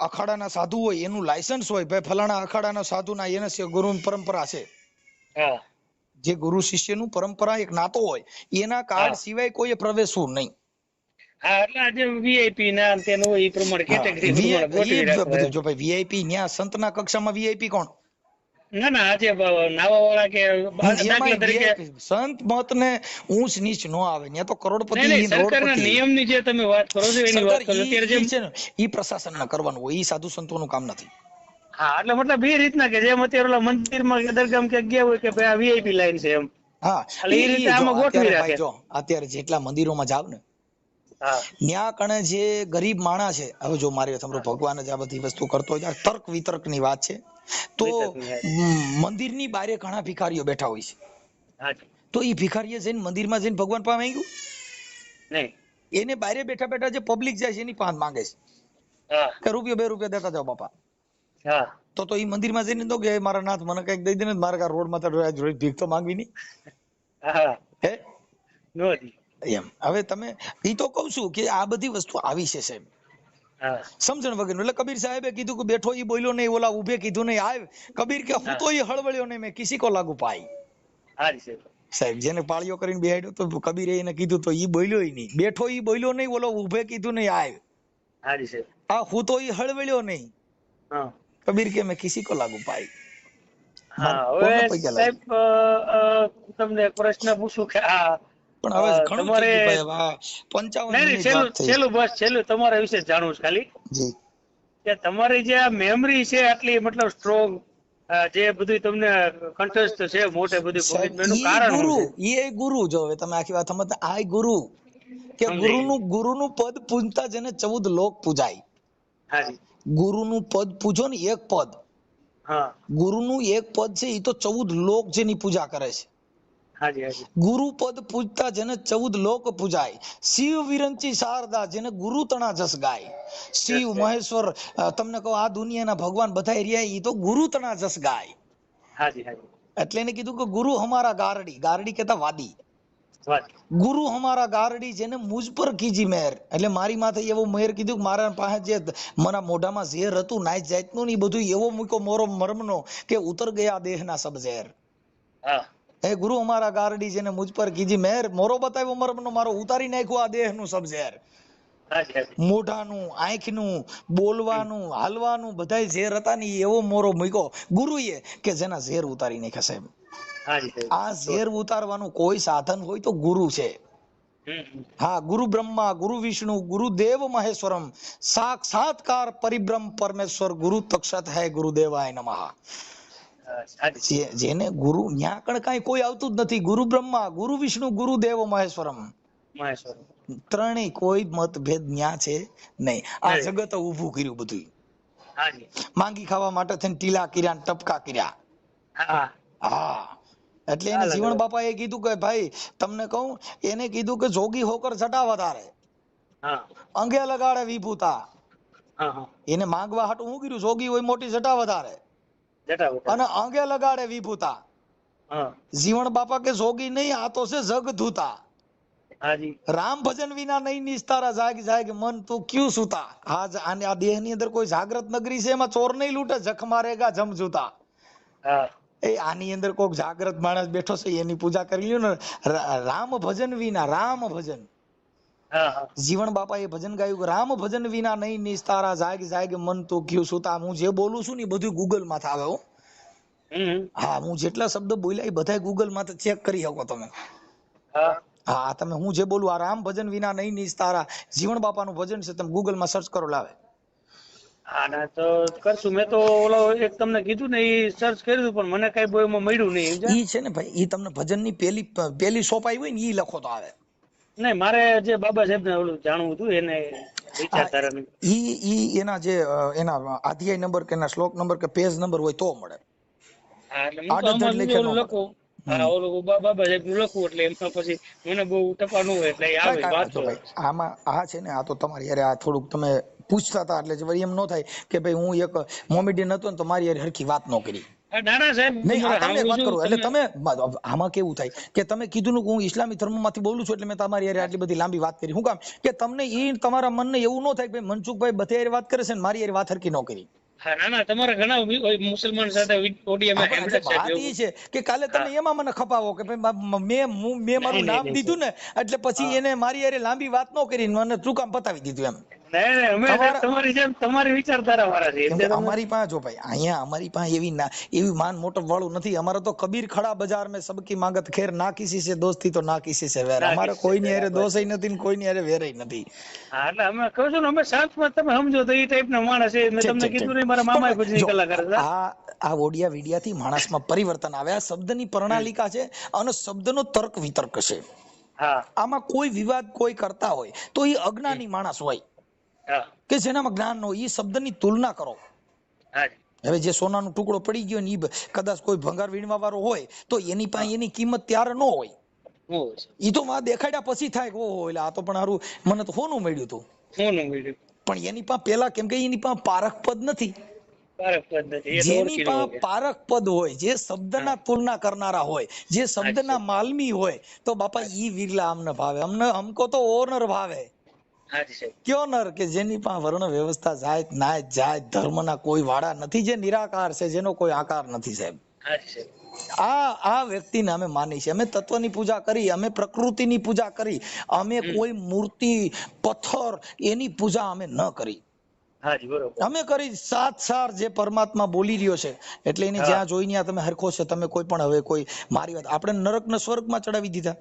અખાડાના સાધુ હોય એનું લાયસન્સ હોય, ભાઈ ફલાણા અખાડાના સાધુના એને ગુરુ પરંપરા છે, જે ગુરુ શિષ્યનું પરંપરા એક નાતો હોય એના કાર્ડ સિવાય કોઈ પ્રવેશવું નહીં. જો ભાઈ વીઆઈપી ન્યા સંતના કક્ષામાં વીઆઈપી કોણ? સંત મત ને ઊંચ નીચ નો આવે, ત્યાં તો કરોડપતિ નિયમની જે તમે વાત કરો છો એની વાત કરો અત્યારે ઈ પ્રશાસન ના કરવાનું હોય, ઈ સાધુ સંતોનું કામ નથી. હા, એટલે મતલબ એ રીતના કે જેમ અત્યારે મંદિરમાં કે દરગામ કે ગયા હોય કે ભાઈ આ વીઆઈપી લાઈન છે એમ. હા, એ રીતે આમાં ગોઠવી રાખે. જો અત્યારે જેટલા મંદિરોમાં જાવ ને ન્યા કણે જે ગરીબ માણસ છે, હવે જો મારે તમારો ભગવાન જ આ બધી વસ્તુ કરતો હોય, તર્ક વિતર્ક ની વાત છે, તો મંદિરની બારે ઘણા ભિખારીઓ બેઠા હોય છે, તો એ ભિખારીએ જઈને મંદિરમાં જઈને ભગવાન પાસે માંગ્યું નહીં, એને બારે બેઠા બેઠા જે પબ્લિક જાય છે એની પાસે માંગે છે કે રૂપિયો 2 રૂપિયા દેતા જાઓ બાપા. તો એ મંદિરમાં જઈને તો કે મારા નાથ મને કઈક દઈ દે ને, મારા રોડ માં ભીખ તો માંગવી નહીં. હે એમ હવે તમે ઈ તો કહું છું કે આ બધી વસ્તુ આવી છે સાહેબ, સમજણ વગર. એટલે કબીર સાહેબે કીધું કે બેઠો ઈ બોલ્યો નહીં, ઓલા ઉભે કીધું નહીં, આવ કબીર કે હું તો ઈ હળવળ્યો નહીં, મેં કિસી કો લાગુ પાઈ. સાહેબ જેને પાળીઓ કરીને બેહાડ્યો તો કબીરે એને કીધું તો ઈ બોલ્યો નહીં, બેઠો ઈ બોલ્યો નહીં, ઓલો ઉભે કીધું નહીં, આવ આ હું તો ઈ હળવળ્યો નહીં, કબીર કે મેં કિસી કો લાગુ પાઈ. હવે સાહેબ તમને એક પ્રશ્ન પૂછું કે આ પણ હવે ઘણું થઈ ગયું ભાઈ, 55 મિનિટ વાત થઈ. છેલ્લું તમારા વિશે જાણવું છે ખાલી જી કે તમારી જે આ મેમરી છે આટલી મતલબ સ્ટ્રોંગ, જે બધું તમને કંઠસ્થ છે મોટે બધું એનું કારણ ગુરુ, એ ગુરુ જો હવે તમે આખી વાત સમજતા, આ ગુરુ કે ગુરુનું પદ પૂજતા જેને 14 લોક પૂજાય. હાજી, ગુરુનું પદ પૂજો ને, એક પદ, હા, ગુરુનું એક પદ છે એ તો 14 લોક જેની પૂજા કરે છે. હાજી હાજી, ગુરુ પદ પૂજતા જેને 14 લોક પૂજાય. શિવ વિરંચી શારદા જેને ગુરુ તણા જસ ગાય. શિવ મહેશ્વર તમને કહો આ દુનિયાના ભગવાન બધા રહ્યા એ તો ગુરુ તણા જસ ગાય. હાજી હાજી, એટલે એને કીધું કે ગુરુ હમારા ગારડી, ગારડી કહેતા વાદી, ગુરુ હમારા ગારડી જેને મુજ પર કીજી મહેર, એટલે મારી માથે એવો મહેર કીધું કે મારા પાસે જે મારા મોઢામાં ઝેર હતું નાઈ જાતનું ને બધું એવો મૂક્યો મોરો મર્મનો કે ઉતર ગયા દેહના સબ ઝેર. હે ગુરુ અમારા ગારડી જેને મુજ પર કીજી મહેર, મોરો બતાવ્યો મર્મનો, મારો ઉતારી નાખ્યો આ દેહનું સબ ઝેર. મોઢાનું, આંખનું, બોલવાનું, હાલવાનું બધાય ઝેર હતા ને એવો મોરો મૂક્યો ગુરુએ કે જેના ઝેર ઉતારી નાખ્યા સાહેબ. આ ઝેર ઉતારવાનું કોઈ સાધન હોય તો ગુરુ છે. હા, ગુરુ બ્રહ્મા, ગુરુ વિષ્ણુ, ગુરુ દેવ મહેશ્વરમ, સાક્ષાત્કાર પરિબ્રહ્મ પરમેશ્વર, ગુરુ તક્ષત હૈ ગુરુદેવાય નમઃ. જેને ગુરુ ન્યા કણ કાંઈ કોઈ આવતું જ નથી. ગુરુ બ્રહ્મા, ગુરુ વિષ્ણુ, ગુરુ દેવ મહેશ્વરમ, ત્રણેય કોઈ મતભેદ ન્યા છે નહીં. આ જગત ઊભું કર્યું બધું, માંગી ખાવા માટે થઈને ટીલા કર્યા, ટપકા કર્યા. હા, એટલે એને જીવણ બાપા એ કીધું કે ભાઈ તમને કહું, એને કીધું કે જોગી હોકર જટા વધારે, અંગે લગાડે વિભૂતા. એને માંગવા હાટું શું કર્યું? જોગી હોય મોટી જટા વધારે અને અંગે લગાડે વિભૂતા. જીવણ બાપા કે જોગી નહીં, આ તો છે જગ ધૂતા. રામ ભજન વિના નહીં નિસ્તારા, જાગ જાગ મન તું ક્યું સુતા. આ દેહ ની અંદર કોઈ જાગ્રત નગરી છે, એમાં ચોર નહીં લૂંટે, જખ મારેગા જમજૂતા. એ આની અંદર કોક જાગ્રત માણસ બેઠો છે એની પૂજા કરી લ્યો ને. રામ ભજન વિના, રામ ભજન, જીવણ બાપા એ ભજન ગાયું કે રામ ભજન વિના નહીં નિસ્તારા, જાગ જાગ મન તો ક્યું સુતા. હું જે બોલું છું ને બધું ગૂગલ માં આવે હો. હા, હું જેટલા શબ્દ બોલ્યા એ બધા ગૂગલ માં ચેક કરી શકો તમે. હા, તમે હું જે બોલું આ રામ ભજન વિના નહીં નિસ્તારા, જીવણ બાપાનું ભજન છે, તમે ગૂગલ માં સર્ચ કરો લાવે. હા, તો કરશું. મેં તો ઓલો એક તમને કીધું ને એ સર્ચ કર્યું પણ મને કઈ બહુ એમાં મળ્યું નહીં. ઈ છે ને ભાઈ, ઈ તમને ભજન ની પેલી સોપાઈ હોય ને ઈ લખો તો આવે. નહીં, મારે જે બાબા સાહેબ ને ઓલું જાણવું હતું એને વિચારધારા, ઈ એના જે એના અધ્યાય નંબર કે એના શ્લોક નંબર કે પેજ નંબર હોય તો મળે. લખો. હા, ઓલું બાબા સાહેબ નું લખવું એટલે એમાં પછી મને બહુ ટપા ન હોય એટલે આવે વાત. આમાં આ છે ને, આ તો તમારી યારે આ થોડુંક તમે પૂછતા હતા એટલે વળી એમ ન થાય કે ભાઈ હું એક મોમેડિયન હતો ને તો મારી યારે હરખી વાત ન કરી. એટલે તમે આમાં કેવું થાય કે તમે કીધું કે હું ઇસ્લામી ધર્મ માંથી બોલું છું એટલે મેં તમારી યારે આટલી બધી લાંબી વાત કરી. શું કામ કે તમને એ તમારા મનને એવું ન થાય કે મનસુખભાઈ બધે યારે વાત કરે છે ને મારી યારે વાત હરખી ન કરી. મુસલમાન સાથે કે કાલે તમે એમાં મને ખપાવો કે મેં મારું નામ દીધું ને એટલે પછી એને મારી યારે લાંબી વાત ન કરી મને શું કામ પતાવી દીધું એમ. તમારી વિચારધારા વાળા છે. અમારી પાસે જો ભાઈ અહીંયા અમારી પાસે એવી માન મોટપ વાળું નથી. અમારે તો કબીર ખડા બજાર મેં સબકી માંગત ખેર, ના કિસી સે દોસ્તી તો ના કિસી સે વેર. અમારે કોઈની હારે દોષય નથી ને કોઈની હારે વેરય નથી. હા, એટલે અમે કહું છું ને, અમે શાંતમાં તમે સમજો તો એ ટાઈપ ના માણસ છે. મેં તમને કીધું નહીં, મારા મામા ભજની કલાકાર હતા. આ ઓડિયા વિડિયા થી માણસમાં પરિવર્તન આવે. આ શબ્દની પ્રણાલિકા છે અને શબ્દનો તર્ક વિતર્ક છે. આમાં કોઈ વિવાદ કોઈ કરતા હોય તો એ અજ્ઞાની માણસ હોય કે જેનામાં જ્ઞાન ન હોય. એ શબ્દની તુલના કરો. હવે જે સોનાનો ટુકડો પડી ગયો ને એ કદાચ કોઈ ભંગાર વીણવા વાળો હોય તો એની પાસે એની કિંમત ત્યારે ન હોય. ઈ તો માં દેખાડ્યા પછી થાય કે ઓહો એટલે આ તો પણ હારું મને તો સોનું મળ્યું હતું. પણ એની પાસે પેલા કેમ કે એની પાસે પારખ પદ નથી. પારખ પદ્ધતિ એ તો જેની ઓળખી પાસે લેવું કે. પારખ પદ હોય, જે શબ્દના તુલના કરનારા હોય, જે શબ્દના માલમી હોય, તો બાપા ઈ વિરલા અમને ભાવે. હમકો તો ઓનર ભાવે. હાજી સાહેબ. કયો નર કે જેની પાસે વર્ણ વ્યવસ્થા જાત નાત જાત ધર્મના કોઈ વાડા નથી, જે નિરાકાર છે, જેનો કોઈ આકાર નથી સાહેબ. હાજી સાહેબ. આ વ્યક્તિને અમે માની છે. અમે તત્વની પૂજા કરી, અમે પ્રકૃતિની પૂજા કરી, અમે કોઈ મૂર્તિ પથ્થર એની પૂજા અમે ન કરી. હાજી બરોબર. અમે કરી સાર જે પરમાત્મા બોલી રહ્યો છે એટલે એને જ્યાં જોઈ ત્યાં તમે હરખો છે. તમે કોઈ પણ હવે કોઈ મારી વાત આપણે નરક ને સ્વર્ગમાં ચડાવી દીધા.